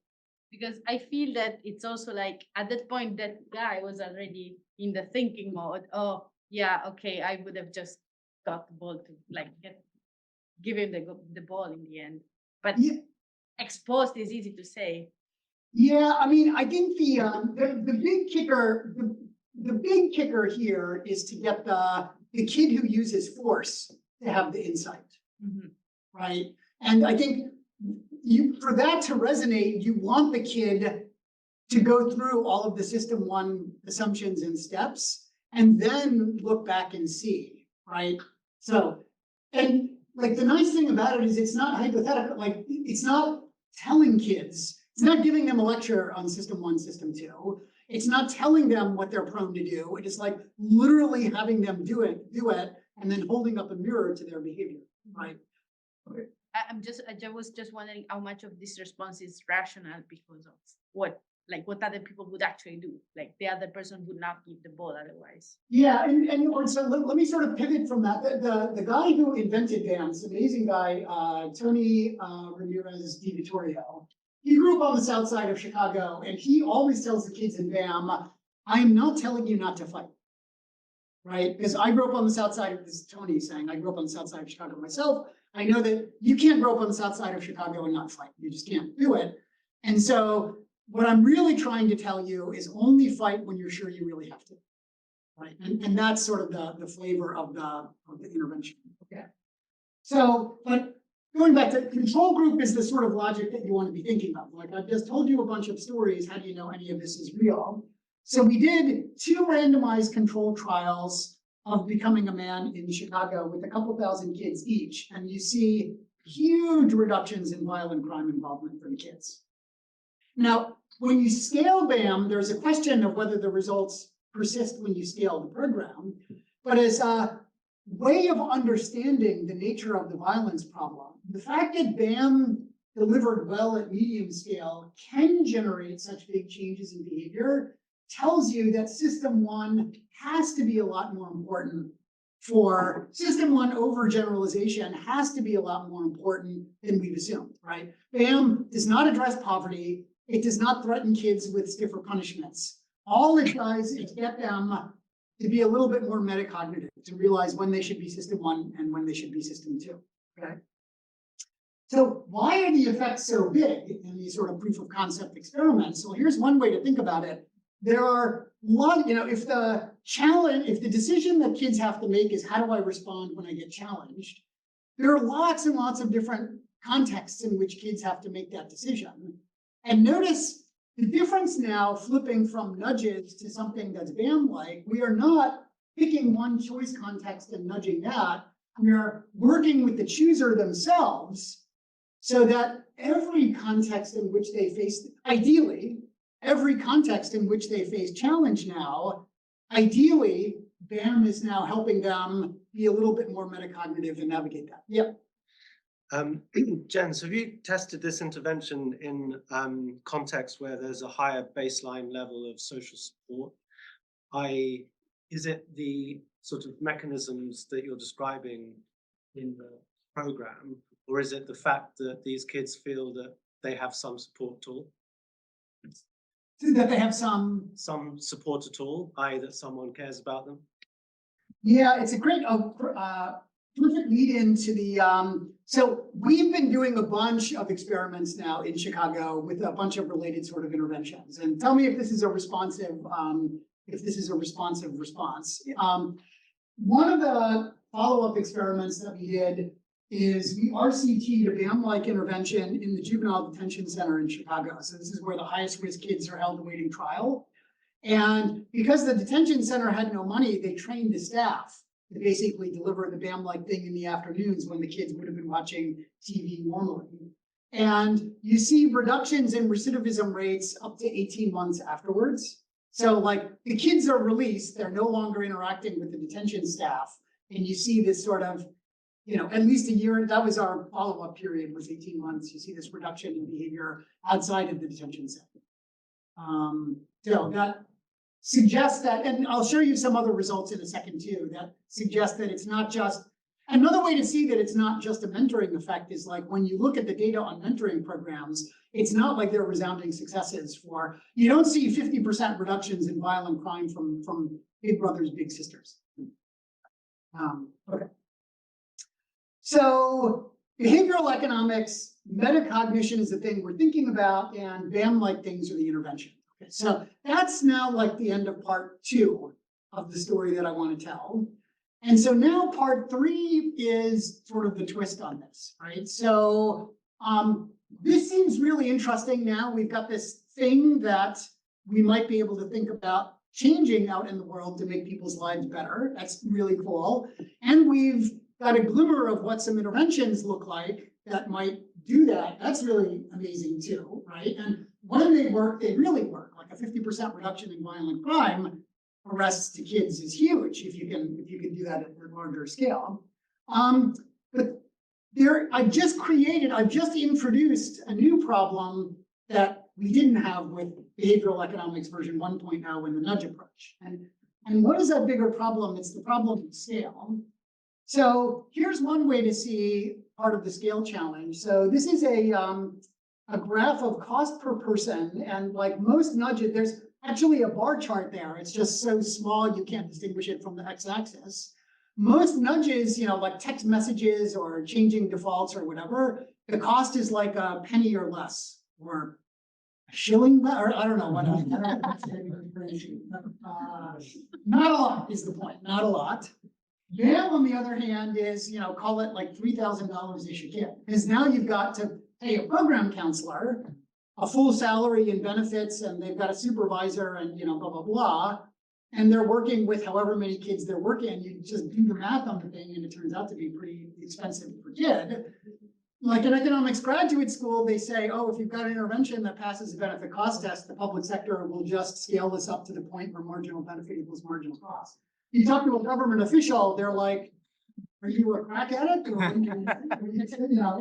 Because I feel that it's also like at that point that guy was already in the thinking mode. Oh yeah, okay, I would have just got the ball to like give him the ball in the end. But yeah. Exposed is easy to say. Yeah, I mean, I think the big kicker here is to get the kid who uses force to have the insight, right? And I think for that to resonate, you want the kid to go through all of the system one assumptions and steps, and then look back and see, right? So, and like the nice thing about it is it's not hypothetical, like it's not telling kids, it's not giving them a lecture on system one, system two. It's not telling them what they're prone to do. It is like literally having them do it, and then holding up a mirror to their behavior, right? Okay. I was just wondering how much of this response is rational because of what other people would actually do. Like the other person would not give the ball otherwise. Yeah, and so let me sort of pivot from that. The guy who invented BAM, this amazing guy, Tony Ramirez Di Vittorio, he grew up on the south side of Chicago, and he always tells the kids in BAM, I am not telling you not to fight, right? Because I grew up on the south side of, this is Tony saying, I grew up on the south side of Chicago myself. I know that you can't grow up on the south side of Chicago and not fight. You just can't do it. And so what I'm really trying to tell you is only fight when you're sure you really have to, right? And that's sort of the flavor of the intervention, okay? So, but going back to control group is the sort of logic that you want to be thinking of. Like I've just told you a bunch of stories. How do you know any of this is real? So we did 2 randomized control trials of becoming a man in Chicago with a couple thousand kids each. And you see huge reductions in violent crime involvement for the kids. Now, when you scale BAM, there's a question of whether the results persist when you scale the program. But as a way of understanding the nature of the violence problem, the fact that BAM delivered well at medium scale can generate such big changes in behavior tells you that system one has to be a lot more important for system one overgeneralization has to be a lot more important than we've assumed, right? BAM does not address poverty. It does not threaten kids with stiffer punishments. All it does is get them to be a little bit more metacognitive, to realize when they should be system one and when they should be system two, okay? So why are the effects so big in these sort of proof of concept experiments? Well, here's one way to think about it. There are if the challenge, if the decision that kids have to make is how do I respond when I get challenged, there are lots and lots of different contexts in which kids have to make that decision. And notice the difference now flipping from nudges to something that's BAM-like. We are not picking one choice context and nudging that. We are working with the chooser themselves so that every context in which they face, ideally, every context in which they face challenge now, ideally, BAM is now helping them be a little bit more metacognitive and navigate that. Yep. Jens, have you tested this intervention in contexts where there's a higher baseline level of social support? Is it the sort of mechanisms that you're describing in the program, or is it the fact that these kids feel that they have some support tool? That they have some support at all, i.e. that someone cares about them? Yeah, it's a great perfect lead into the, so we've been doing a bunch of experiments now in Chicago with a bunch of related sort of interventions. And tell me if this is a responsive, response. One of the follow-up experiments that we did is we RCT'd a BAM-like intervention in the juvenile detention center in Chicago. So this is where the highest risk kids are held awaiting trial. And because the detention center had no money, they trained the staff to basically deliver the BAM-like thing in the afternoons when the kids would have been watching TV normally. And you see reductions in recidivism rates up to 18 months afterwards. So like the kids are released, they're no longer interacting with the detention staff. And you see this sort of, at least a year, that was our follow-up period, was 18 months. You see this reduction in behavior outside of the detention center. So that suggests that, and I'll show you some other results in a second too, that suggest that it's not just, another way to see that it's not just a mentoring effect is like when you look at the data on mentoring programs, it's not like they're resounding successes for, you don't see 50% reductions in violent crime from big brothers, big sisters. Okay. So behavioral economics, metacognition is the thing we're thinking about, and BAM-like things are the intervention. Okay, so that's now like the end of part 2 of the story that I want to tell. And so now part 3 is sort of the twist on this, right? So this seems really interesting now. We've got this thing that we might be able to think about changing out in the world to make people's lives better. That's really cool. And we've got a glimmer of what some interventions look like that might do that. That's really amazing too, right? And when they work, they really work. Like a 50% reduction in violent crime arrests to kids is huge if you can do that at a larger scale. But I've just introduced a new problem that we didn't have with behavioral economics version 1.0 in the nudge approach. And what is that bigger problem? It's the problem of scale. So here's one way to see part of the scale challenge. So this is a graph of cost per person, and like most nudges, there's actually a bar chart there. It's just so small you can't distinguish it from the x-axis. Most nudges, like text messages or changing defaults or whatever, the cost is like a penny or less, or a shilling, or I don't know what. Not a lot is the point. Not a lot. BAM, on the other hand, is call it like $3,000-ish a kid, because now you've got to pay a program counselor a full salary and benefits, and they've got a supervisor, and blah blah blah. And they're working with however many kids they're working. You just do the math on the thing, and it turns out to be pretty expensive per kid. Like in economics graduate school, they say, oh, if you've got an intervention that passes a benefit cost test, the public sector will just scale this up to the point where marginal benefit equals marginal cost. You talk to a government official, they're like, are you a crack addict? Or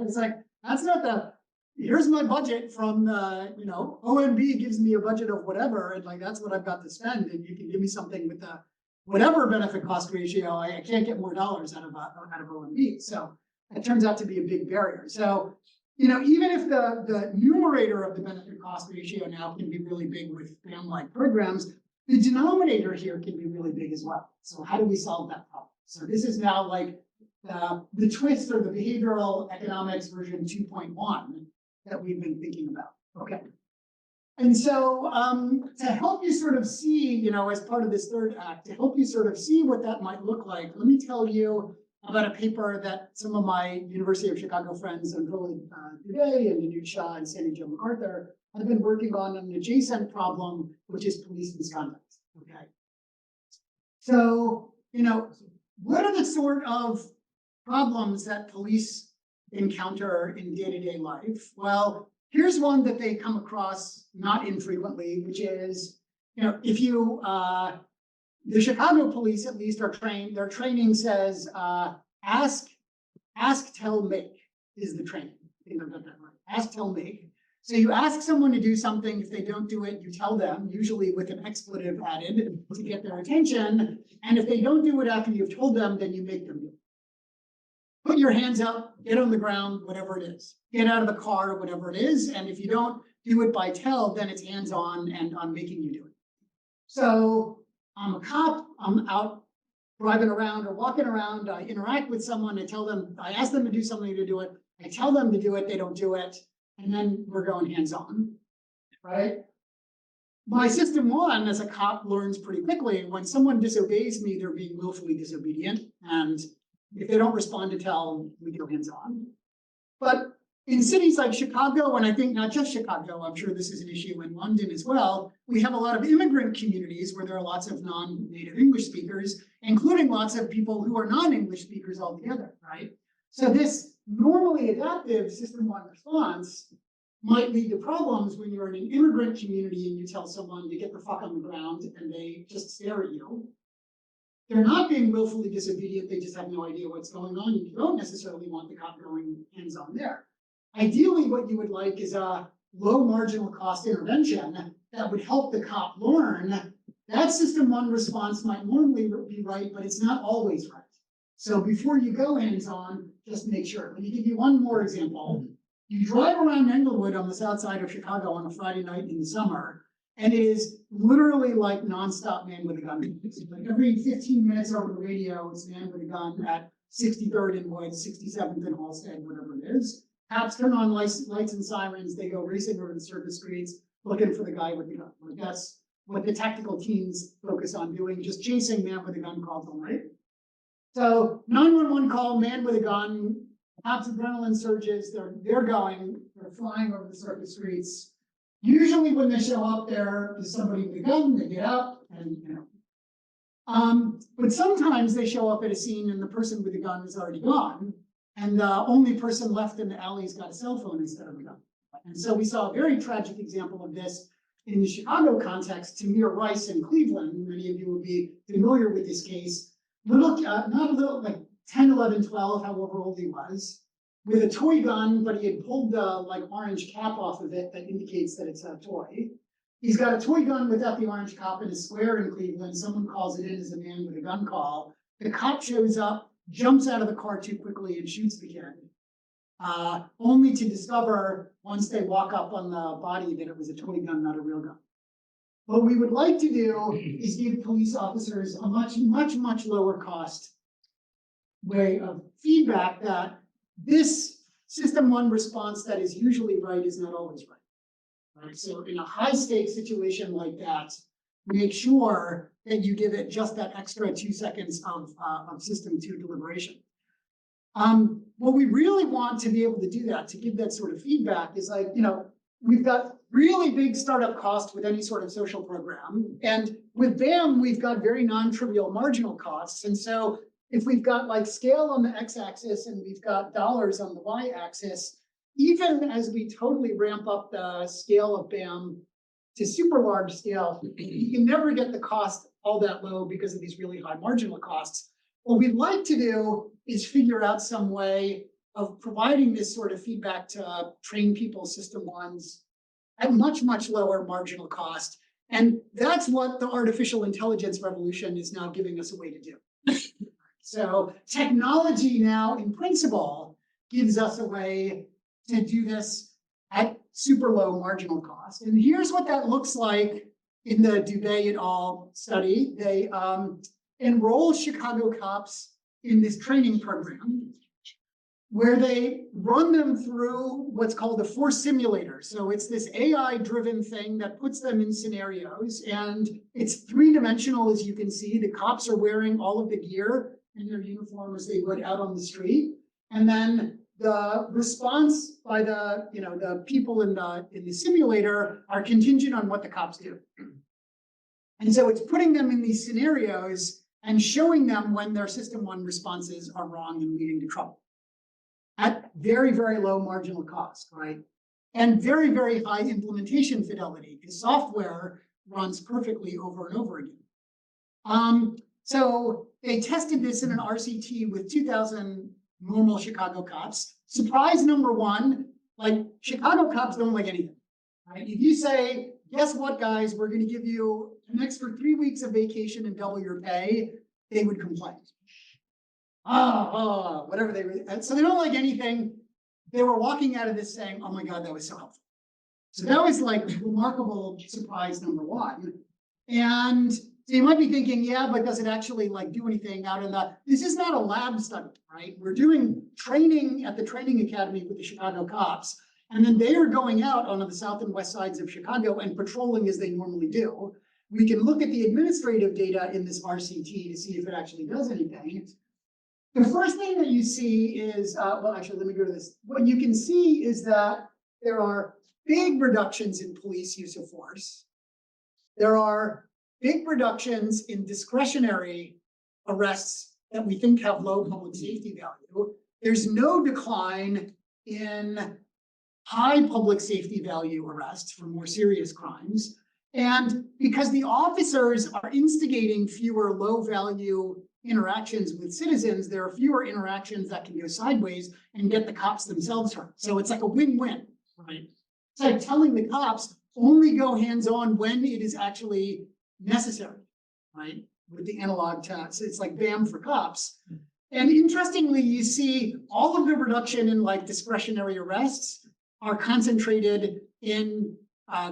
it's like, that's not the, here's my budget from OMB gives me a budget of whatever, and like that's what I've got to spend, and you can give me something with the whatever benefit cost ratio. I can't get more dollars out of OMB. So it turns out to be a big barrier. So even if the numerator of the benefit cost ratio now can be really big with BAM-like programs, the denominator here can be really big as well. So how do we solve that problem? So this is now like the twist, or the behavioral economics version 2.1 that we've been thinking about. Okay. And so to help you sort of see, you know, as part of this third act, to help you sort of see what that might look like, let me tell you about a paper that some of my University of Chicago friends, Ludwig today, and Ludwig Shah and Sandy Jo MacArthur, have been working on an adjacent problem, which is police misconduct. Okay. So, you know, what are the sort of problems that police encounter in day-to-day life? Well, here's one that they come across not infrequently, which is, you know, if you, the Chicago police at least are trained, their training says, ask, tell, make is the training. I think I've got that right. Ask, tell, make. So you ask someone to do something, if they don't do it, you tell them, usually with an expletive added to get their attention. And if they don't do it after you've told them, then you make them do it. Put your hands up, get on the ground, whatever it is. Get out of the car, whatever it is. And if you don't do it by tell, then it's hands-on and I'm making you do it. So I'm a cop, I'm out driving around or walking around, I interact with someone, I tell them, I ask them to do something to do it, I tell them to do it, they don't do it, and then we're going hands-on, right? My system one as a cop learns pretty quickly, when someone disobeys me, they're being willfully disobedient, and if they don't respond to tell, we go hands-on. But in cities like Chicago, and I think not just Chicago, I'm sure this is an issue in London as well, we have a lot of immigrant communities where there are lots of non-native English speakers, including lots of people who are non-English speakers altogether, right? So this normally adaptive system one response might lead to problems when you're in an immigrant community and you tell someone to get the fuck on the ground and they just stare at you. They're not being willfully disobedient, they just have no idea what's going on. You don't necessarily want the cop going hands-on there. Ideally, what you would like is a low marginal cost intervention that would help the cop learn. That system one response might normally be right, but it's not always right. So before you go hands-on, just make sure. Let me give you one more example. You drive around Englewood on the south side of Chicago on a Friday night in the summer, and it is literally like nonstop man with a gun. Like every 15 minutes over the radio, it's man with a gun at 63rd and Woods, 67th and Halstead, whatever it is. Cops turn on lights and sirens, they go racing over the surface streets, looking for the guy with the gun. Like that's what the tactical teams focus on doing, just chasing man with a gun calls all night. So 911 call, man with a gun, cops adrenaline surges, they're flying over the surface streets. Usually when they show up there is somebody with a gun, they get out and, you know. But sometimes they show up at a scene and the person with the gun is already gone. And the only person left in the alley's got a cell phone instead of a gun. And so we saw a very tragic example of this in the Chicago context. Tamir Rice in Cleveland, many of you will be familiar with this case. Like 10, 11, 12, however old he was, with a toy gun, but he had pulled the like orange cap off of it that indicates that it's a toy. He's got a toy gun without the orange cap in a square in Cleveland. Someone calls it in as a man with a gun call. The cop shows up, jumps out of the car too quickly and shoots the kid, only to discover once they walk up on the body that it was a toy gun, not a real gun. What we would like to do is give police officers a much, much, much lower cost way of feedback that this system one response that is usually right is not always right. Right? So in a high stakes situation like that, make sure that you give it just that extra 2 seconds of system two deliberation. What we really want to be able to do that, to give that sort of feedback is like, you know, we've got really big startup costs with any sort of social program. And with BAM, we've got very non-trivial marginal costs. And so if we've got like scale on the x-axis and we've got dollars on the y-axis, even as we totally ramp up the scale of BAM to super large scale, you can never get the cost all that low because of these really high marginal costs. What we'd like to do is figure out some way of providing this sort of feedback to train people system ones at much, much lower marginal cost. And that's what the artificial intelligence revolution is now giving us a way to do. So technology now, in principle, gives us a way to do this at super low marginal cost. And here's what that looks like in the Dubé et al. Study. They enroll Chicago cops in this training program. where they run them through what's called a force simulator. So it's this AI-driven thing that puts them in scenarios, and it's three-dimensional, as you can see. The cops are wearing all of the gear in their uniform as they would out on the street. And then the response by the, the people in the simulator are contingent on what the cops do. And so it's putting them in these scenarios and showing them when their system one responses are wrong and leading to trouble at very, very low marginal cost, right? And very, very high implementation fidelity, because software runs perfectly over and over again. So they tested this in an RCT with 2,000 normal Chicago cops. Surprise number one, like Chicago cops don't like anything, right? If you say, guess what, guys, we're gonna give you an extra 3 weeks of vacation and double your pay, they would complain. Whatever they were. And so they don't like anything. They were walking out of this saying, oh my God, that was so helpful. So that was like remarkable surprise number one. And so you might be thinking, yeah, but does it actually like do anything out in this is not a lab study, right? We're doing training at the training academy with the Chicago cops. And then they are going out onto the south and west sides of Chicago and patrolling as they normally do. We can look at the administrative data in this RCT to see if it actually does anything. The first thing that you see is, well, actually, let me go to this. What you can see is that there are big reductions in police use of force. There are big reductions in discretionary arrests that we think have low public safety value. There's no decline in high public safety value arrests for more serious crimes. And because the officers are instigating fewer low value interactions with citizens, there are fewer interactions that can go sideways and get the cops themselves hurt. So it's like a win-win, right? It's like telling the cops only go hands-on when it is actually necessary, right? With the analog tax, it's like BAM for cops. And interestingly, you see all of the reduction in like discretionary arrests are concentrated in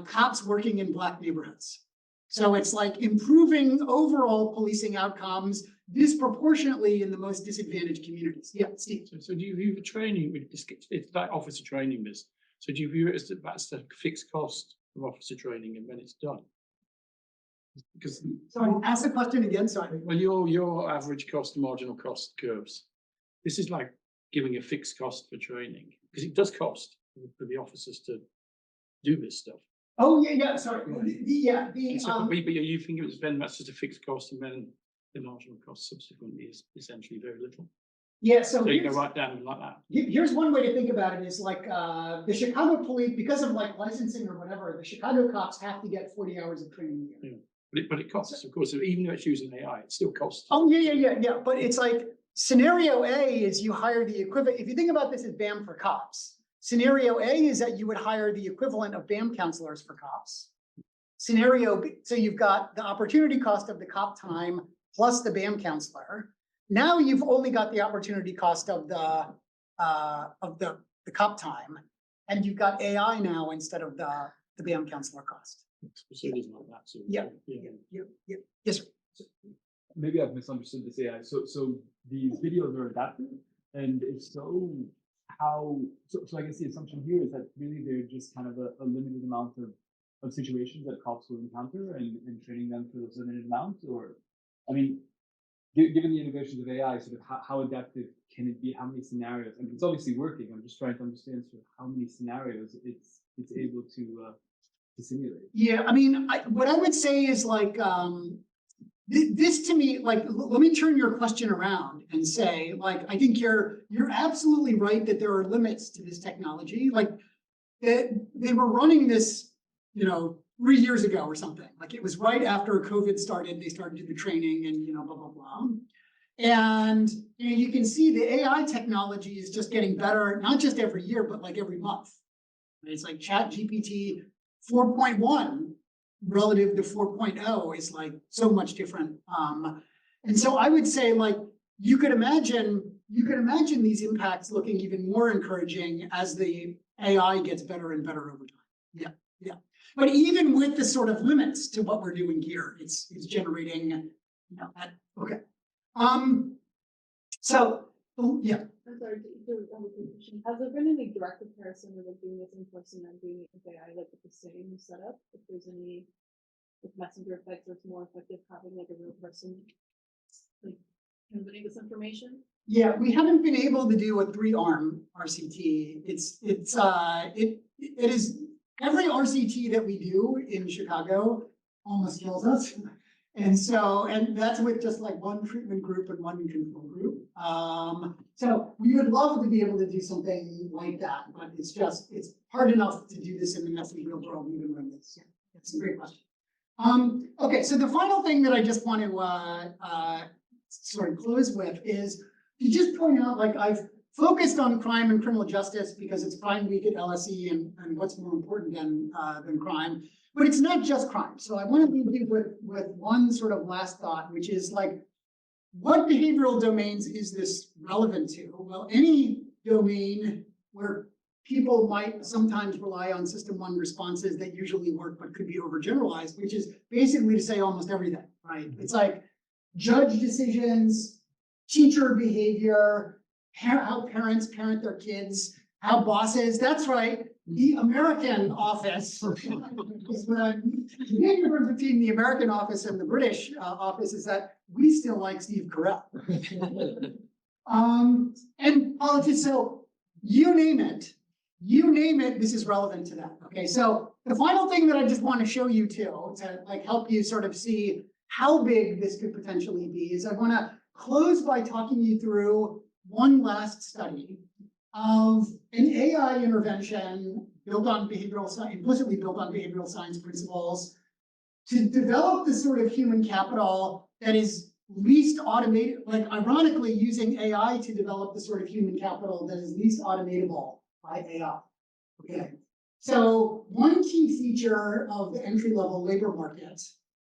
cops working in Black neighborhoods. So it's like improving overall policing outcomes disproportionately in the most disadvantaged communities. Yeah, Steve. So do you view the training, it's like officer training this, so do you view it as that's the fixed cost of officer training and when it's done? Because So ask the question again, sorry. well, your average cost and marginal cost curves, this is like giving a fixed cost for training, because it does cost for the officers to do this stuff. Oh, yeah, sorry. Right. But you think it was then that's just a fixed cost and then the marginal cost subsequently is essentially very little. Yeah, So you go right down like that. Here's one way to think about it is like the Chicago police, because of like licensing or whatever, the Chicago cops have to get 40 hours of training a year. Yeah. But it costs, of course. So even though it's using AI, it still costs. Oh, yeah. But it's like scenario A is you hire the equivalent. If you think about this as BAM for cops, scenario A is that you would hire the equivalent of BAM counselors for cops. Scenario B, so you've got the opportunity cost of the cop time plus the BAM counselor. Now you've only got the opportunity cost of the cop time, and you've got AI now instead of the BAM counselor cost. So it isn't like that. So Yeah. Yes, sir. Maybe I've misunderstood this AI. So these videos are adapted, and if so, so I guess the assumption here is that really they're just kind of a limited amount of situations that cops will encounter and training them for those limited amounts, or I mean, given the innovations of AI, sort of how adaptive can it be? How many scenarios? I mean, it's obviously working. I'm just trying to understand sort of how many scenarios it's able to simulate. Yeah, I mean, what I would say is like, this to me, like, let me turn your question around and say, like, I think you're absolutely right that there are limits to this technology. Like, they were running this, 3 years ago or something. Like, it was right after COVID started, they started to do the training and, blah, blah, blah. And you can see the AI technology is just getting better, not just every year, but like every month. It's like ChatGPT 4.1 relative to 4.0 is like so much different. And so I would say, like, you could imagine these impacts looking even more encouraging as the AI gets better and better over time. Yeah. But even with the sort of limits to what we're doing here, it's generating, okay. So Oh, yeah. I'm sorry, have a quick question. Has there been any direct comparison of like doing this in person and doing it with AI, like with the same setup? If there's any like messenger effects, or it's more effective having like a real person like conveying this information? Yeah, we haven't been able to do a 3-arm RCT. It is, every RCT that we do in Chicago almost kills us. And so, and that's with just like one treatment group and one control group. So we would love to be able to do something like that, but it's hard enough to do this in the messy real world, even when it's, yeah, it's a great question. Okay, so the final thing that I just want to sort of close with is to just point out, like, I've focused on crime and criminal justice because it's Crime Week at LSE and what's more important than crime. But it's not just crime. So I want to leave you with one sort of last thought, which is like, what behavioral domains is this relevant to? Well, any domain where people might sometimes rely on system 1 responses that usually work but could be overgeneralized, which is basically to say almost everything, right? It's like judge decisions, teacher behavior, how parents parent their kids, how bosses, that's right. The American office is when the difference between the American office and the British office is that we still like Steve Carell. And politics, so you name it, this is relevant to that. Okay, so the final thing that I just want to show you too, to like help you sort of see how big this could potentially be, is I want to close by talking you through one last study of an AI intervention built on behavioral science, implicitly built on behavioral science principles, to develop the sort of human capital that is least automated, like ironically using AI to develop the sort of human capital that is least automatable by AI. Okay, so one key feature of the entry-level labor market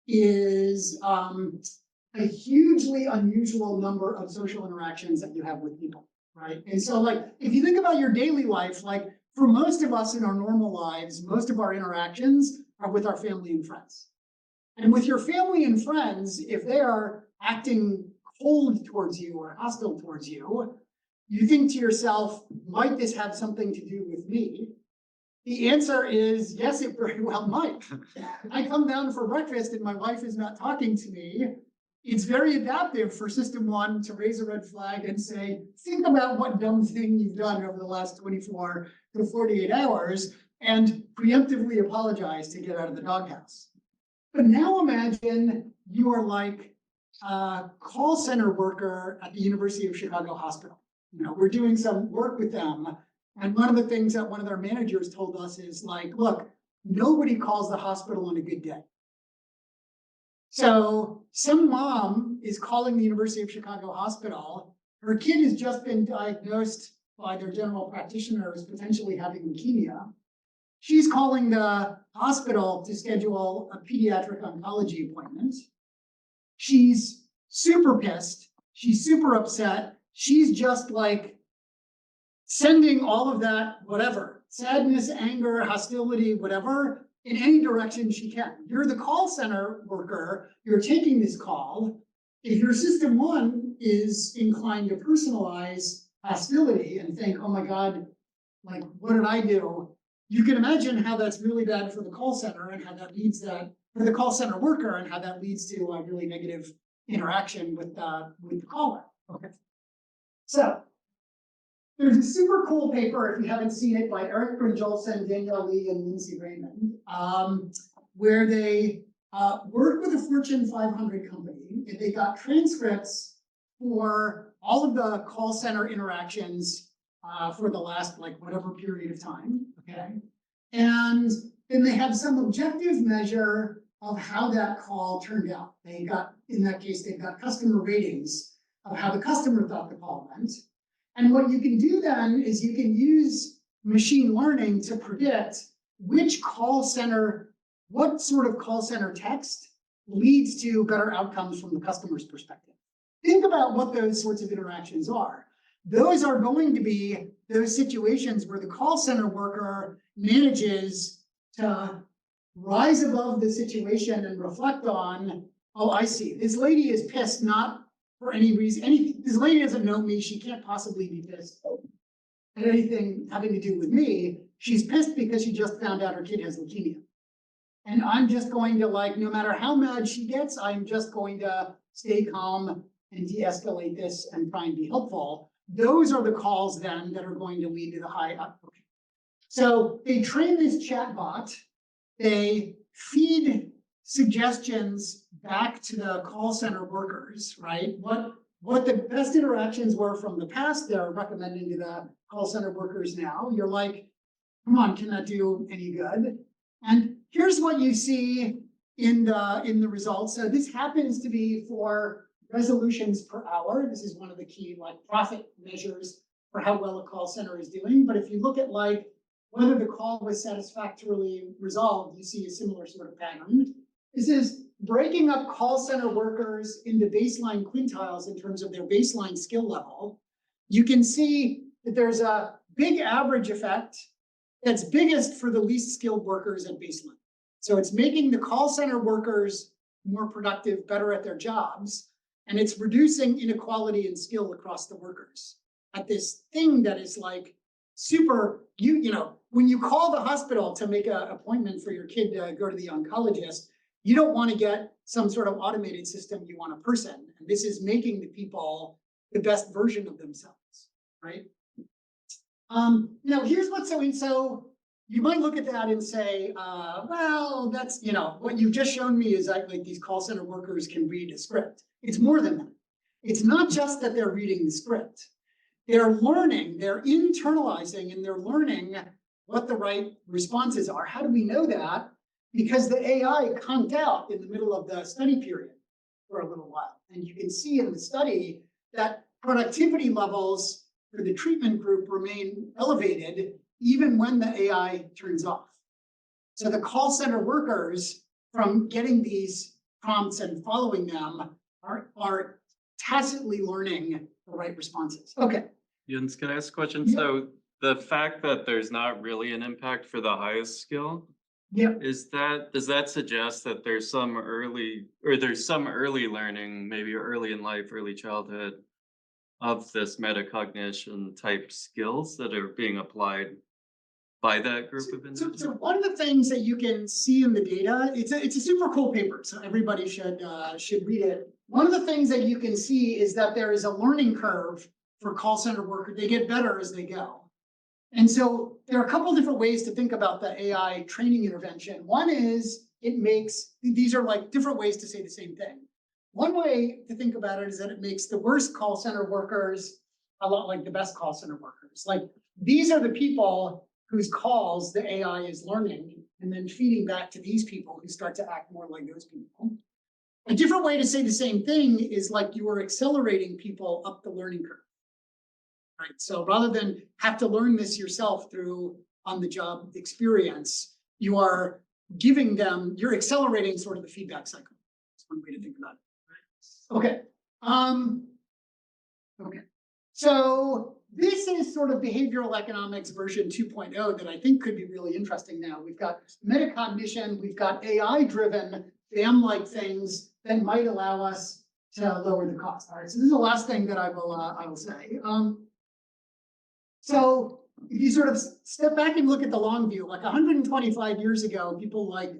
is a hugely unusual number of social interactions that you have with people. Right. And so like, if you think about your daily life, like for most of us in our normal lives, most of our interactions are with our family and friends. And with your family and friends, if they are acting cold towards you or hostile towards you, you think to yourself, might this have something to do with me? The answer is yes, it very well might. I come down for breakfast and my wife is not talking to me. It's very adaptive for system 1 to raise a red flag and say, think about what dumb thing you've done over the last 24 to 48 hours and preemptively apologize to get out of the doghouse. But now imagine you are like a call center worker at the University of Chicago Hospital. You know, we're doing some work with them. And one of the things that one of their managers told us is like, look, nobody calls the hospital on a good day. So some mom is calling the University of Chicago Hospital. Her kid has just been diagnosed by their general practitioner as potentially having leukemia. She's calling the hospital to schedule a pediatric oncology appointment. She's super pissed. She's super upset. She's just like sending all of that, whatever, sadness, anger, hostility, whatever, in any direction she can. You're the call center worker, you're taking this call. If your system 1 is inclined to personalize hostility and think, oh my God, like, what did I do? You can imagine how that's really bad for the call center and how that leads for the call center worker and how that leads to a really negative interaction with the caller. Okay. So there's a super cool paper, if you haven't seen it, by Eric Brynjolfsson, Danielle Lee, and Lindsay Raymond, where they worked with a Fortune 500 company, and they got transcripts for all of the call center interactions for the last, like, whatever period of time, okay? And then they have some objective measure of how that call turned out. They got, in that case, they got customer ratings of how the customer thought the call went. And what you can do then is you can use machine learning to predict which call center, what sort of call center text leads to better outcomes from the customer's perspective. Think about what those sorts of interactions are. Those are going to be those situations where the call center worker manages to rise above the situation and reflect on, oh, I see, this lady is pissed not for any reason, this lady doesn't know me, she can't possibly be pissed at anything having to do with me. She's pissed because she just found out her kid has leukemia. And I'm just going to, like, no matter how mad she gets, I'm just going to stay calm and de-escalate this and try and be helpful. Those are the calls then that are going to lead to the high output. So they train this chatbot, they feed suggestions back to the call center workers, right? What the best interactions were from the past, they're recommending to the call center workers now. You're like, come on, can that do any good? And here's what you see in the results. So this happens to be for resolutions per hour. This is one of the key like profit measures for how well a call center is doing. But if you look at like whether the call was satisfactorily resolved, you see a similar sort of pattern. This is breaking up call center workers into baseline quintiles in terms of their baseline skill level. You can see that there's a big average effect that's biggest for the least skilled workers at baseline. So it's making the call center workers more productive, better at their jobs, and it's reducing inequality in skill across the workers at this thing that is like super, you know, when you call the hospital to make an appointment for your kid to go to the oncologist, you don't want to get some sort of automated system, you want a person. And this is making the people the best version of themselves, right? Here's what's so you might look at that and say, well, that's, what you've just shown me is like these call center workers can read a script. It's more than that. It's not just that they're reading the script. They're learning, they're internalizing, and they're learning what the right responses are. How do we know that? Because the AI conked out in the middle of the study period for a little while. And you can see in the study that productivity levels for the treatment group remain elevated even when the AI turns off. So the call center workers, from getting these prompts and following them, are tacitly learning the right responses. Okay. Jens, can I ask a question? Yeah. So the fact that there's not really an impact for the highest skill, Yeah. does that suggest that there's some early learning, maybe early in life, early childhood, of this metacognition type skills that are being applied by that group of individuals? So one of the things that you can see in the data, it's a super cool paper, so everybody should read it. One of the things that you can see is that there is a learning curve for call center workers. They get better as they go. And so there are a couple different ways to think about the AI training intervention. One is these are like different ways to say the same thing. One way to think about it is that it makes the worst call center workers a lot like the best call center workers. Like these are the people whose calls the AI is learning and then feeding back to these people who start to act more like those people. A different way to say the same thing is like you are accelerating people up the learning curve. Right. So rather than have to learn this yourself through on-the-job experience, you are you're accelerating sort of the feedback cycle. That's one way to think about it. Okay. Okay. So this is sort of behavioral economics version 2.0 that I think could be really interesting now. We've got metacognition, we've got AI-driven BAM-like things that might allow us to lower the cost. All right. So this is the last thing that I will say. So if you sort of step back and look at the long view, like 125 years ago, people like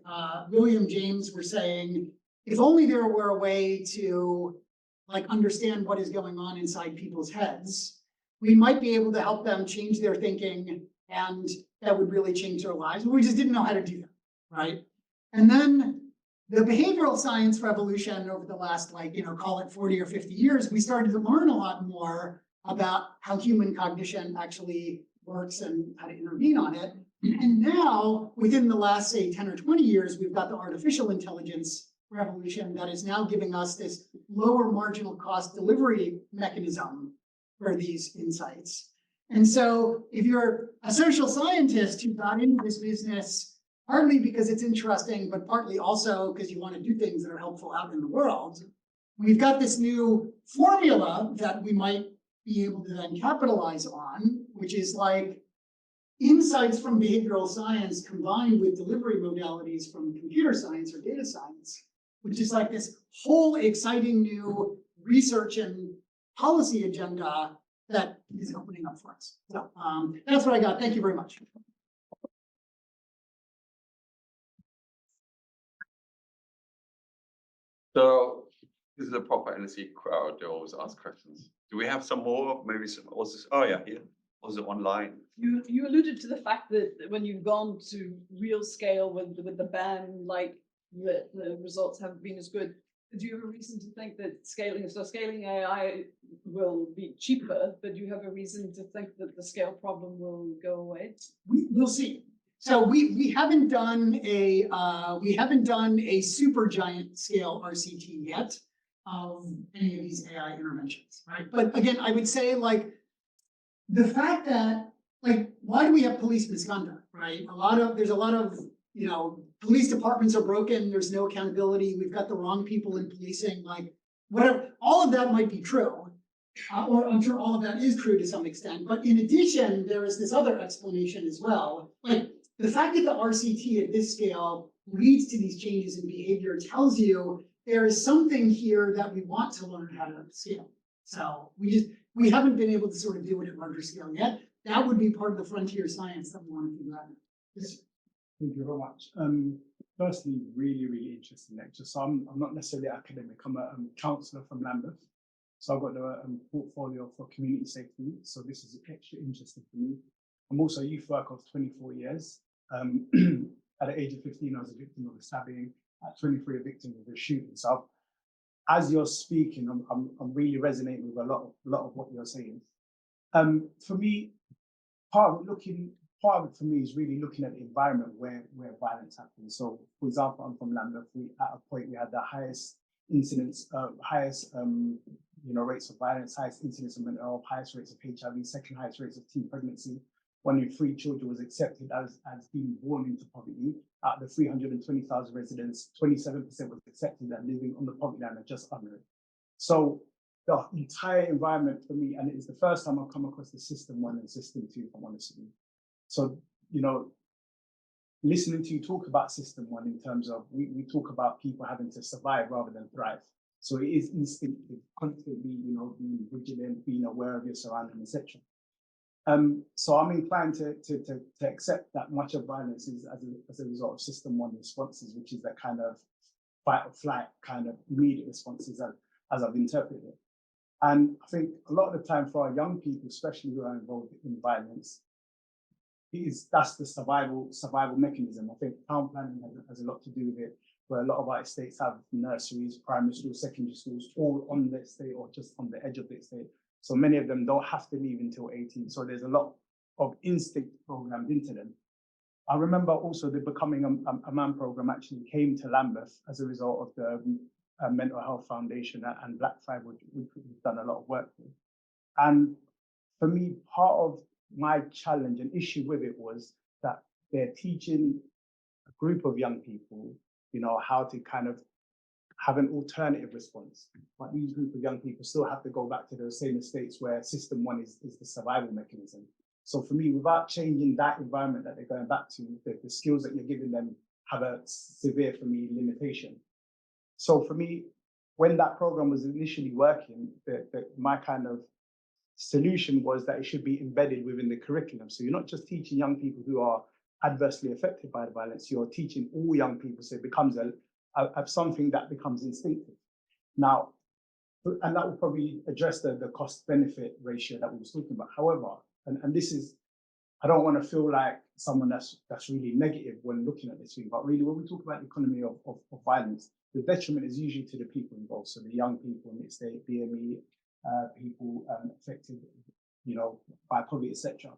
William James were saying, if only there were a way to like understand what is going on inside people's heads, we might be able to help them change their thinking, and that would really change their lives. But we just didn't know how to do that, right? And then the behavioral science revolution over the last, call it 40 or 50 years, we started to learn a lot more about how human cognition actually works and how to intervene on it. And now, within the last, say, 10 or 20 years, we've got the artificial intelligence revolution that is now giving us this lower marginal cost delivery mechanism for these insights. And so if you're a social scientist who got into this business partly because it's interesting, but partly also because you want to do things that are helpful out in the world, we've got this new formula that we might be able to then capitalize on, which is like insights from behavioral science combined with delivery modalities from computer science or data science, which is like this whole exciting new research and policy agenda that is opening up for us. So that's what I got. Thank you very much. So this is a proper NSE crowd. They always ask questions. Do we have some more? Maybe some. Was this, oh yeah, here. Was it online? You alluded to the fact that when you've gone to real scale with the ban, like the results haven't been as good. Do you have a reason to think that scaling AI will be cheaper, but do you have a reason to think that the scale problem will go away? We'll see. So we haven't done a super giant scale RCT yet of any of these AI interventions, right? But again, I would say like the fact that like why do we have police misconduct, right? There's a lot of police departments are broken. There's no accountability. We've got the wrong people in policing. Like whatever, all of that might be true. Or I'm sure all of that is true to some extent. But in addition, there is this other explanation as well. Like the fact that the RCT at this scale leads to these changes in behavior tells you there is something here that we want to learn how to scale. So we haven't been able to sort of do it at larger scale yet. That would be part of the frontier science that we want to do that. Yes. Thank you very much. Firstly, really, really interesting lecture. So I'm not necessarily academic. I'm a counsellor from Lambeth. So I've got a portfolio for community safety. So this is extra interesting for me. I'm also a youth worker of 24 years. At the age of 15, I was a victim of a stabbing. At 23, a victim of a shooting. So as you're speaking, I'm really resonating with a lot of what you're saying. For me, part of it for me is really looking at the environment where violence happens. So, for example, I'm from Lambeth. At a point we had the highest incidence, rates of violence, highest incidence of mental health, highest rates of HIV, second highest rates of teen pregnancy. 1 in 3 children was accepted as being born into poverty. Out of the 320,000 residents, 27% was accepted as living on the poverty line and just under it. So the entire environment for me, and it is the first time I've come across the system 1 and system 2, if I'm honest with you. So, listening to you talk about system 1 in terms of, we talk about people having to survive rather than thrive. So it is instinctive, constantly, being vigilant, being aware of your surroundings, etc. So I'm inclined to accept that much of violence is as a result of system 1 responses, which is that kind of fight or flight kind of immediate responses as I've interpreted it. And I think a lot of the time for our young people, especially who are involved in violence, that's the survival mechanism. I think town planning has a lot to do with it, where a lot of our estates have nurseries, primary schools, secondary schools, all on the estate or just on the edge of the estate. So many of them don't have to leave until 18. So there's a lot of instinct programmed into them. I remember also the Becoming a Man program actually came to Lambeth as a result of the Mental Health Foundation and Black 5, which we've done a lot of work with. And for me, part of my challenge and issue with it was that they're teaching a group of young people, how to kind of have an alternative response. But these group of young people still have to go back to those same estates where system 1 is the survival mechanism. So for me, without changing that environment that they're going back to, the skills that you're giving them have a severe, for me, limitation. So for me, when that program was initially working, my kind of solution was that it should be embedded within the curriculum. So you're not just teaching young people who are adversely affected by the violence, you're teaching all young people, so it becomes something that becomes instinctive. Now, and that will probably address the cost-benefit ratio that we were talking about. However, and this is, I don't want to feel like someone that's really negative when looking at this thing, but really when we talk about the economy of violence, the detriment is usually to the people involved, so the young people in the state, BME, people affected, by poverty, etc.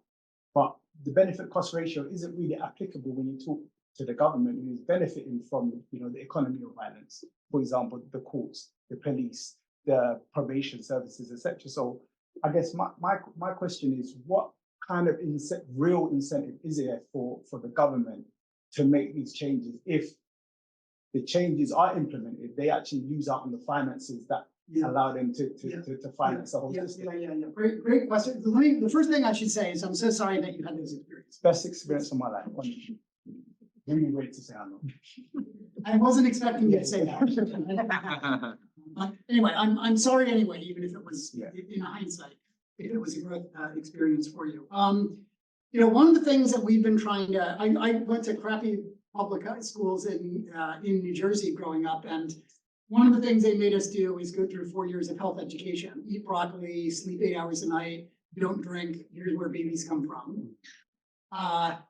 But the benefit-cost ratio isn't really applicable when you talk to the government who is benefiting from, the economy of violence. For example, the courts, the police, the probation services, etc. So I guess my question is, what kind of real incentive is there for the government to make these changes? If the changes are implemented, they actually lose out on the finances that allow them to finance the whole system. Yeah. Great question. The first thing I should say is I'm so sorry that you had those experiences. Best experience of my life. Really great to say I'm not. I wasn't expecting you to say that. But anyway, I'm sorry anyway, even if it was Yeah. in hindsight, if it was a growth experience for you. You know, one of the things that we've been trying to, I went to crappy public schools in New Jersey growing up, and one of the things they made us do is go through 4 years of health education, eat broccoli, sleep 8 hours a night, don't drink, here's where babies come from.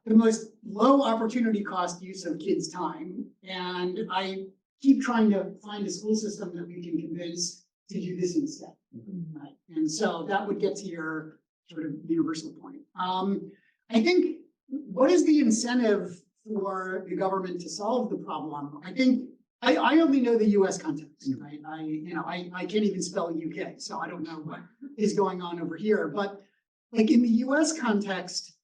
The most low opportunity cost use of kids' time. And I keep trying to find a school system that we can convince to do this instead. Right? And so that would get to your sort of universal point. I think, what is the incentive for the government to solve the problem? I think I only know the US context, right? I can't even spell UK, so I don't know what is going on over here. But like in the US context,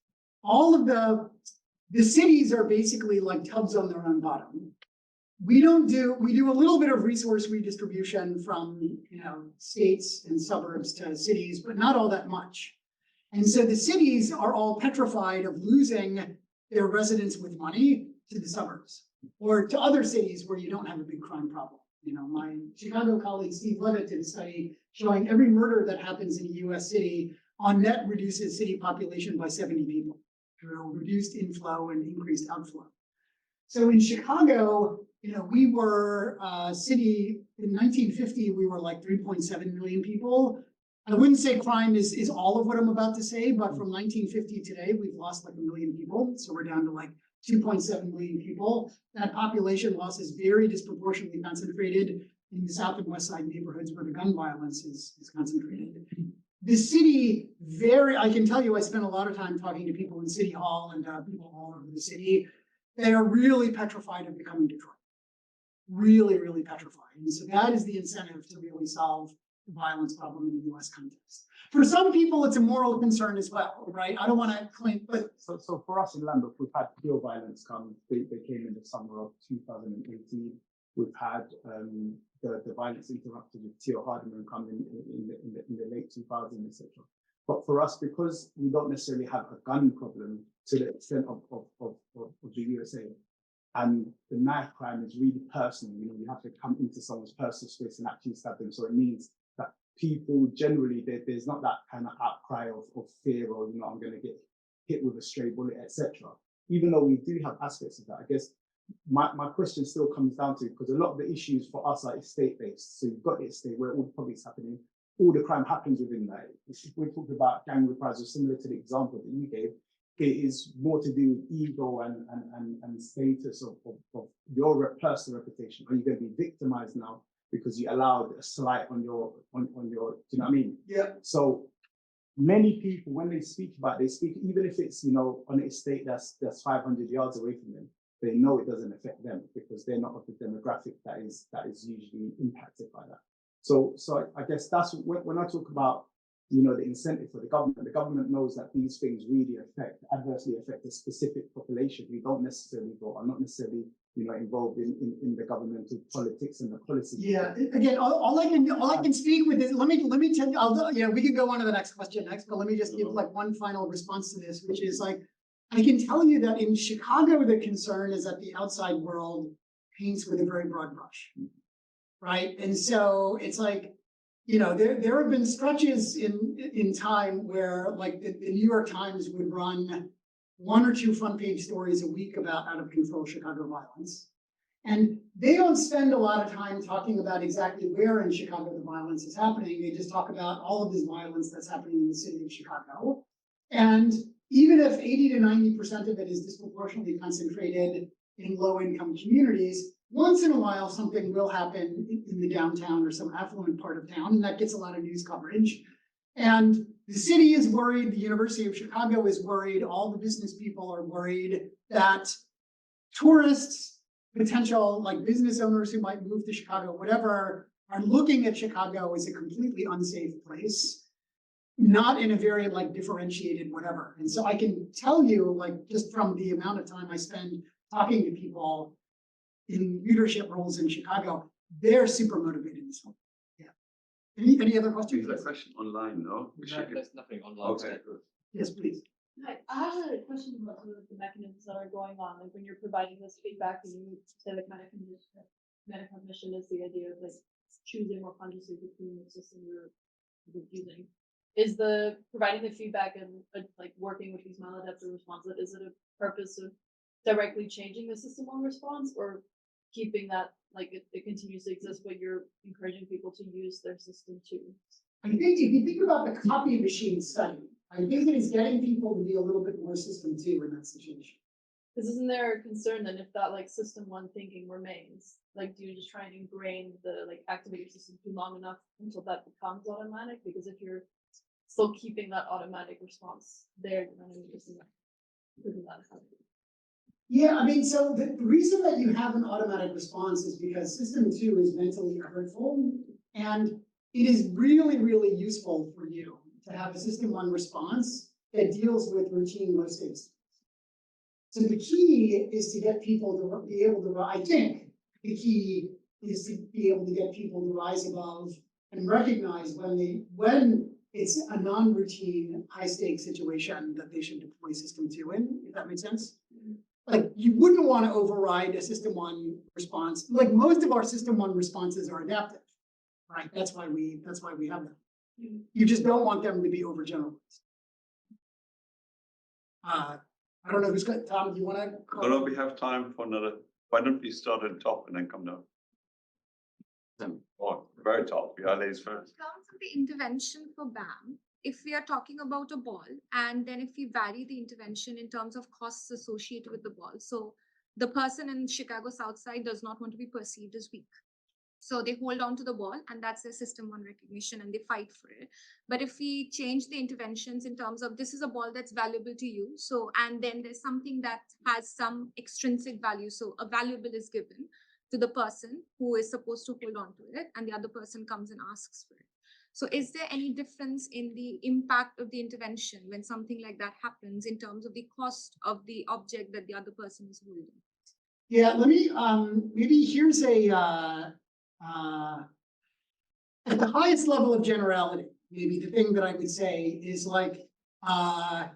all of the cities are basically like tubs on their own bottom. We do a little bit of resource redistribution from, you know, states and suburbs to cities, but not all that much. And so the cities are all petrified of losing their residents with money to the suburbs or to other cities where you don't have a big crime problem. You know, my Chicago colleague Steve Levitt did a study showing every murder that happens in a US city on net reduces city population by 70 people through reduced inflow and increased outflow. So in Chicago, you know, we were a city in 1950, we were like 3.7 million people. I wouldn't say crime is all of what I'm about to say, but from 1950 to today, we've lost like 1 million people. So we're down to like 2.7 million people. That population loss is very disproportionately concentrated in the South and West Side neighborhoods where the gun violence is concentrated. The city, I can tell you, I spent a lot of time talking to people in City Hall and people all over the city. They are really petrified of becoming Detroit. Really, really petrified. And so that is the incentive to really solve the violence problem in the US context. For some people, it's a moral concern as well, right? I don't want to claim, but So for us in Lambeth, we've had pure violence come. They came in the summer of 2018. We've had the violence interrupted with Theo Hardeman come in the late 2000s, etc. But for us, because we don't necessarily have a gun problem to the extent of the USA, and the knife crime is really personal. You know, you have to come into someone's personal space and actually stab them. So it means that people generally, there's not that kind of outcry of fear or, you know, I'm going to get hit with a stray bullet, etc. Even though we do have aspects of that, I guess my question still comes down to, because a lot of the issues for us are estate-based. So you've got the estate where all the public's happening, all the crime happens within that. If we talk about gang reprisals, similar to the example that you gave, it is more to do with ego and status of your personal reputation. Are you going to be victimized now because you allowed a slight on your, do you know what I mean? yeah. So many people, when they speak about it, they speak, even if it's, you know, on an estate that's 500 yards away from them, they know it doesn't affect them because they're not of the demographic that is usually impacted by that. So I guess that's when I talk about, you know, the incentive for the government knows that these things really adversely affect a specific population who don't necessarily vote, are not necessarily, you know, involved in the governmental politics and the policy. Yeah, again, all I can speak with is, let me tell you, you know, we can go on to the next question next, but let me just give like one final response to this, which is like, I can tell you that in Chicago, the concern is that the outside world paints with a very broad brush, right? And so it's like, you know, there have been stretches in time where like the New York Times would run 1 or 2 front page stories a week about out of control Chicago violence. And they don't spend a lot of time talking about exactly where in Chicago the violence is happening. They just talk about all of this violence that's happening in the city of Chicago. And even if 80 to 90% of it is disproportionately concentrated in low income communities, once in a while something will happen in the downtown or some affluent part of town, and that gets a lot of news coverage. And the city is worried, the University of Chicago is worried, all the business people are worried that tourists, potential like business owners who might move to Chicago, whatever, are looking at Chicago as a completely unsafe place, not in a very like differentiated whatever. And so I can tell you, like, just from the amount of time I spend talking to people in leadership roles in Chicago, they're super motivated in this one. Yeah. Any other questions? Is that question online, no? There's nothing online. Okay, good. Yes, please. Hi, I have a question about sort of the mechanisms that are going on, like when you're providing this feedback, and you say like metacognition is the idea of like choosing more consciously between the system you're using. Is the providing the feedback and like working with these maladaptive responses, is it a purpose of directly changing the system one response, or keeping that like it continues to exist, but you're encouraging people to use their system too? I think if you think about the copy machine study, I think it is getting people to be a little bit more system two in that situation. Because isn't there a concern then if that like system one thinking remains? Like, do you just try and ingrain the like activate your system too long enough until that becomes automatic? Because if you're still keeping that automatic response there, then isn't that happen? Yeah, I mean, so the reason that you have an automatic response is because system two is mentally hurtful, and it is really, really useful for you to have a system one response that deals with routine low stakes. So the key is to get people to be able to, I think the key is to be able to get people to rise above and recognize when it's a non-routine high stakes situation that they should deploy system two in, if that makes sense. Like, you wouldn't want to override a system one response. Like, most of our system one responses are adaptive, right? That's why we have them. You just don't want them to be overgeneralized. I don't know who's got, Tom, do you want to? I don't know if we have time for another. Why don't we start at the top and then come down? Or very top, yeah, ladies first. In terms of the intervention for BAM, if we are talking about a ball, and then if we vary the intervention in terms of costs associated with the ball, so the person in Chicago South Side does not want to be perceived as weak. So they hold on to the ball, and that's their system one recognition, and they fight for it. But if we change the interventions in terms of this is a ball that's valuable to you, so and then there's something that has some extrinsic value, so a valuable is given to the person who is supposed to hold on to it, and the other person comes and asks for it. So is there any difference in the impact of the intervention when something like that happens in terms of the cost of the object that the other person is holding? Yeah, let me, maybe here's a, at the highest level of generality, maybe the thing that I would say is like, I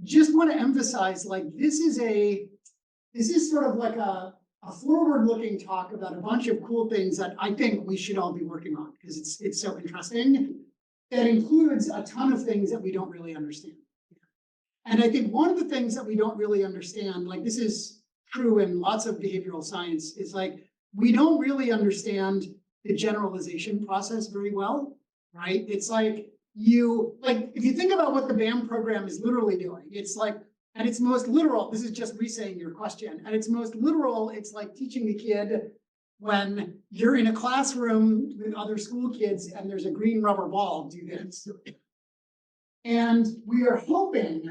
just want to emphasize, like, this is sort of like a forward-looking talk about a bunch of cool things that I think we should all be working on because it's so interesting. That includes a ton of things that we don't really understand. And I think one of the things that we don't really understand, like this is true in lots of behavioral science, is like we don't really understand the generalization process very well, right? It's like if you think about what the BAM program is literally doing, it's like, at its most literal, this is just re-saying your question, at its most literal, it's like teaching the kid when you're in a classroom with other school kids and there's a green rubber ball, do this. And we are hoping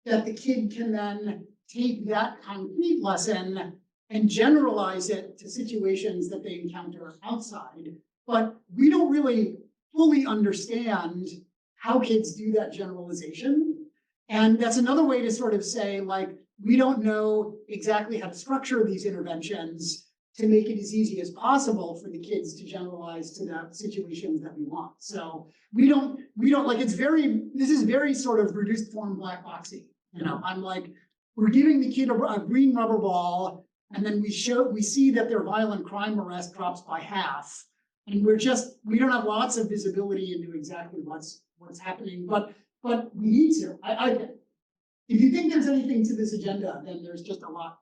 that the kid can then take that concrete lesson and generalize it to situations that they encounter outside. But we don't really fully understand how kids do that generalization. And that's another way to sort of say, like, we don't know exactly how to structure these interventions to make it as easy as possible for the kids to generalize to the situations that we want. So we don't like, this is very sort of reduced form black boxy. You know, I'm like, we're giving the kid a green rubber ball, and then we see that their violent crime arrest drops by half. And we don't have lots of visibility into exactly what's happening, but we need to. If you think there's anything to this agenda, then there's just a lot.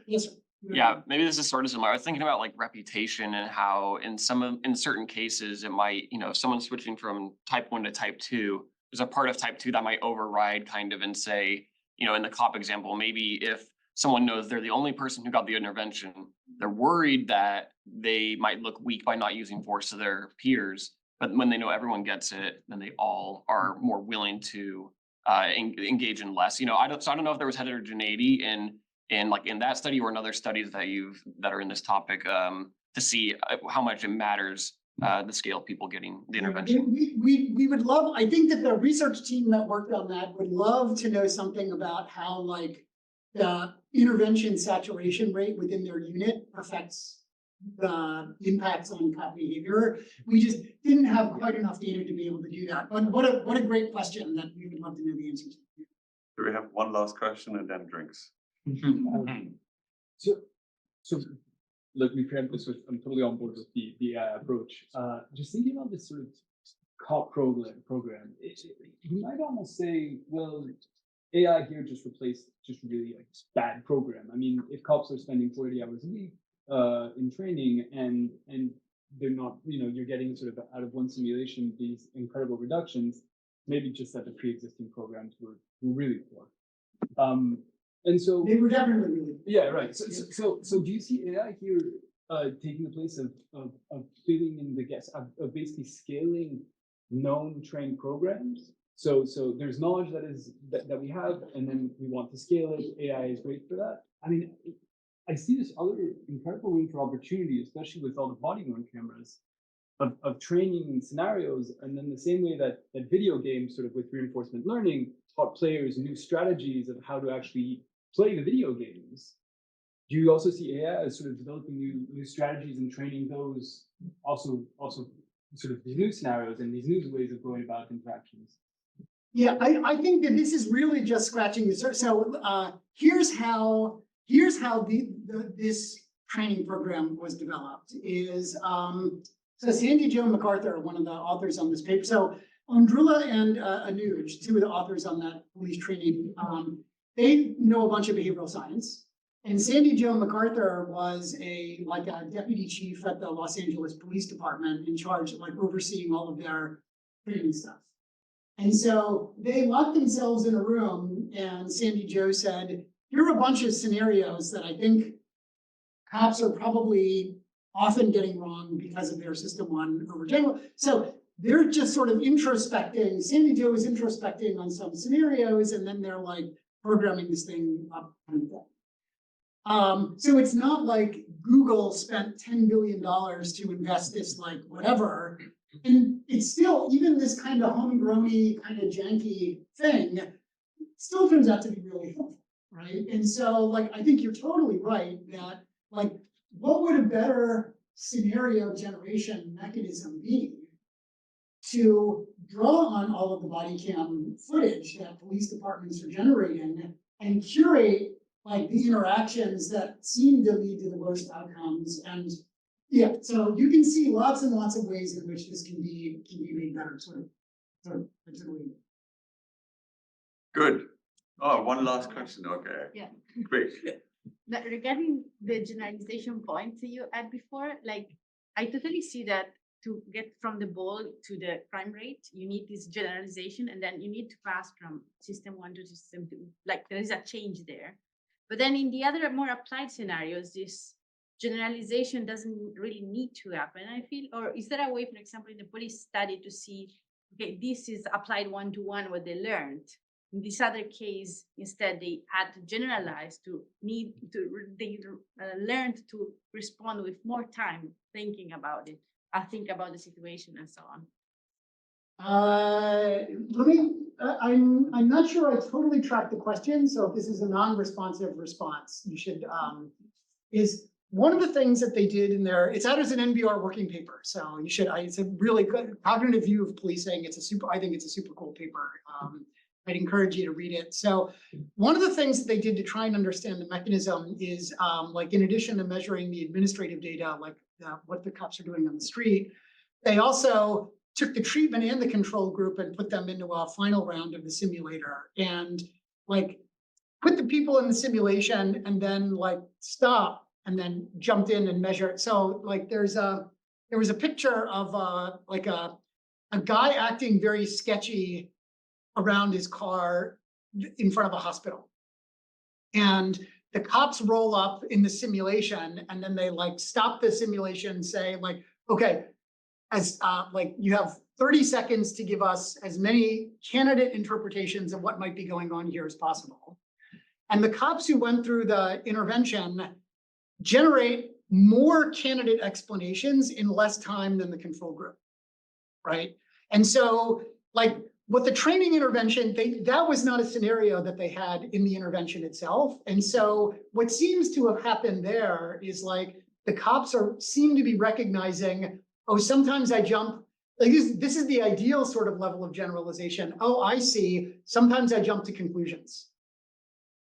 Yes, sir. Yeah, maybe this is sort of similar. I was thinking about like reputation and how in certain cases it might, if someone's switching from type 1 to type 2, there's a part of type 2 that might override kind of and say, in the cop example, maybe if someone knows they're the only person who got the intervention, they're worried that they might look weak by not using force to their peers. But when they know everyone gets it, then they all are more willing to engage in less. I don't know if there was heterogeneity in that study or in other studies that are in this topic to see how much it matters the scale of people getting the intervention. We would love. I think that the research team that worked on that would love to know something about how like the intervention saturation rate within their unit affects the impacts on cop behavior. We just didn't have quite enough data to be able to do that. But what a great question that we would love to know the answers to. Do we have one last question and then drinks? So let me preempt this with, I'm totally on board with the AI approach. Just thinking about this sort of cop program, you might almost say, well, AI here just replaced just really like bad program. I mean, if cops are spending 40 hours a week in training and they're not, you're getting sort of out of one simulation these incredible reductions, maybe just that the pre-existing programs were really poor. And so They were definitely really. yeah, right. So do you see AI here taking the place of filling in the gaps of basically scaling known trained programs? So there's knowledge that we have, and then we want to scale it. AI is great for that. I mean, I see this other incredible room for opportunity, especially with all the body-worn cameras, of training scenarios, and then the same way that video games, sort of with reinforcement learning, taught players new strategies of how to actually play the video games. Do you also see AI as sort of developing new strategies and training those also sort of these new scenarios and these new ways of going about interactions? Yeah, I think that this is really just scratching the surface. So here's how this training program was developed. So Sandy Jo MacArthur, one of the authors on this paper. So Ondrula and Anuj, two of the authors on that police training, they know a bunch of behavioral science. And Sandy Jo MacArthur was a deputy chief at the Los Angeles Police Department in charge of overseeing all of their training stuff. And so they locked themselves in a room, and Sandy Jo said, here are a bunch of scenarios that I think cops are probably often getting wrong because of their system one overgeneral. So they're just sort of introspecting. Sandy Jo is introspecting on some scenarios, and then they're programming this thing up kind of thing. So it's not like Google spent $10 billion to invest this whatever. And it's still, even this kind of homegrown-y, kind of janky thing, still turns out to be really helpful, right? And so I think you're totally right that what would a better scenario generation mechanism be to draw on all of the body cam footage that police departments are generating and curate the interactions that seem to lead to the worst outcomes. And yeah, so you can see lots and lots of ways in which this can be made better. Good. Oh, one last question. Okay. Yeah. Great. Regarding the generalization point you had before, I totally see that to get from the ball to the crime rate, you need this generalization, and then you need to pass from system one to system two. There is a change there. But then in the other more applied scenarios, this generalization doesn't really need to happen, I feel. Or is there a way, for example, in the police study to see, okay, this is applied one-to-one what they learned. In this other case, instead, they had to generalize they learned to respond with more time thinking about it, think about the situation and so on. I'm not sure I totally tracked the question. So if this is a non-responsive response, you should, is one of the things that they did in there, it's out as an NBR working paper. So you should, it's a really good cognitive view of policing. I think it's a super cool paper. I'd encourage you to read it. So one of the things that they did to try and understand the mechanism is in addition to measuring the administrative data, what the cops are doing on the street, they also took the treatment and the control group and put them into a final round of the simulator and put the people in the simulation and then stop and then jumped in and measured. So there was a picture of a guy acting very sketchy around his car in front of a hospital. And the cops roll up in the simulation, and then they stop the simulation, say okay, as you have 30 seconds to give us as many candidate interpretations of what might be going on here as possible. And the cops who went through the intervention generate more candidate explanations in less time than the control group, right? And so what the training intervention, that was not a scenario that they had in the intervention itself. And so what seems to have happened there is the cops seem to be recognizing, oh, sometimes I jump, this is the ideal sort of level of generalization. Oh, I see, sometimes I jump to conclusions.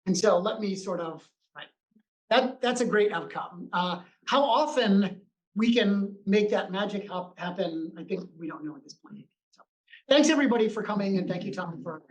And so let me sort of, right, that's a great outcome. How often we can make that magic happen, I think we don't know at this point. So, thanks everybody for coming, and thank you, Tom, for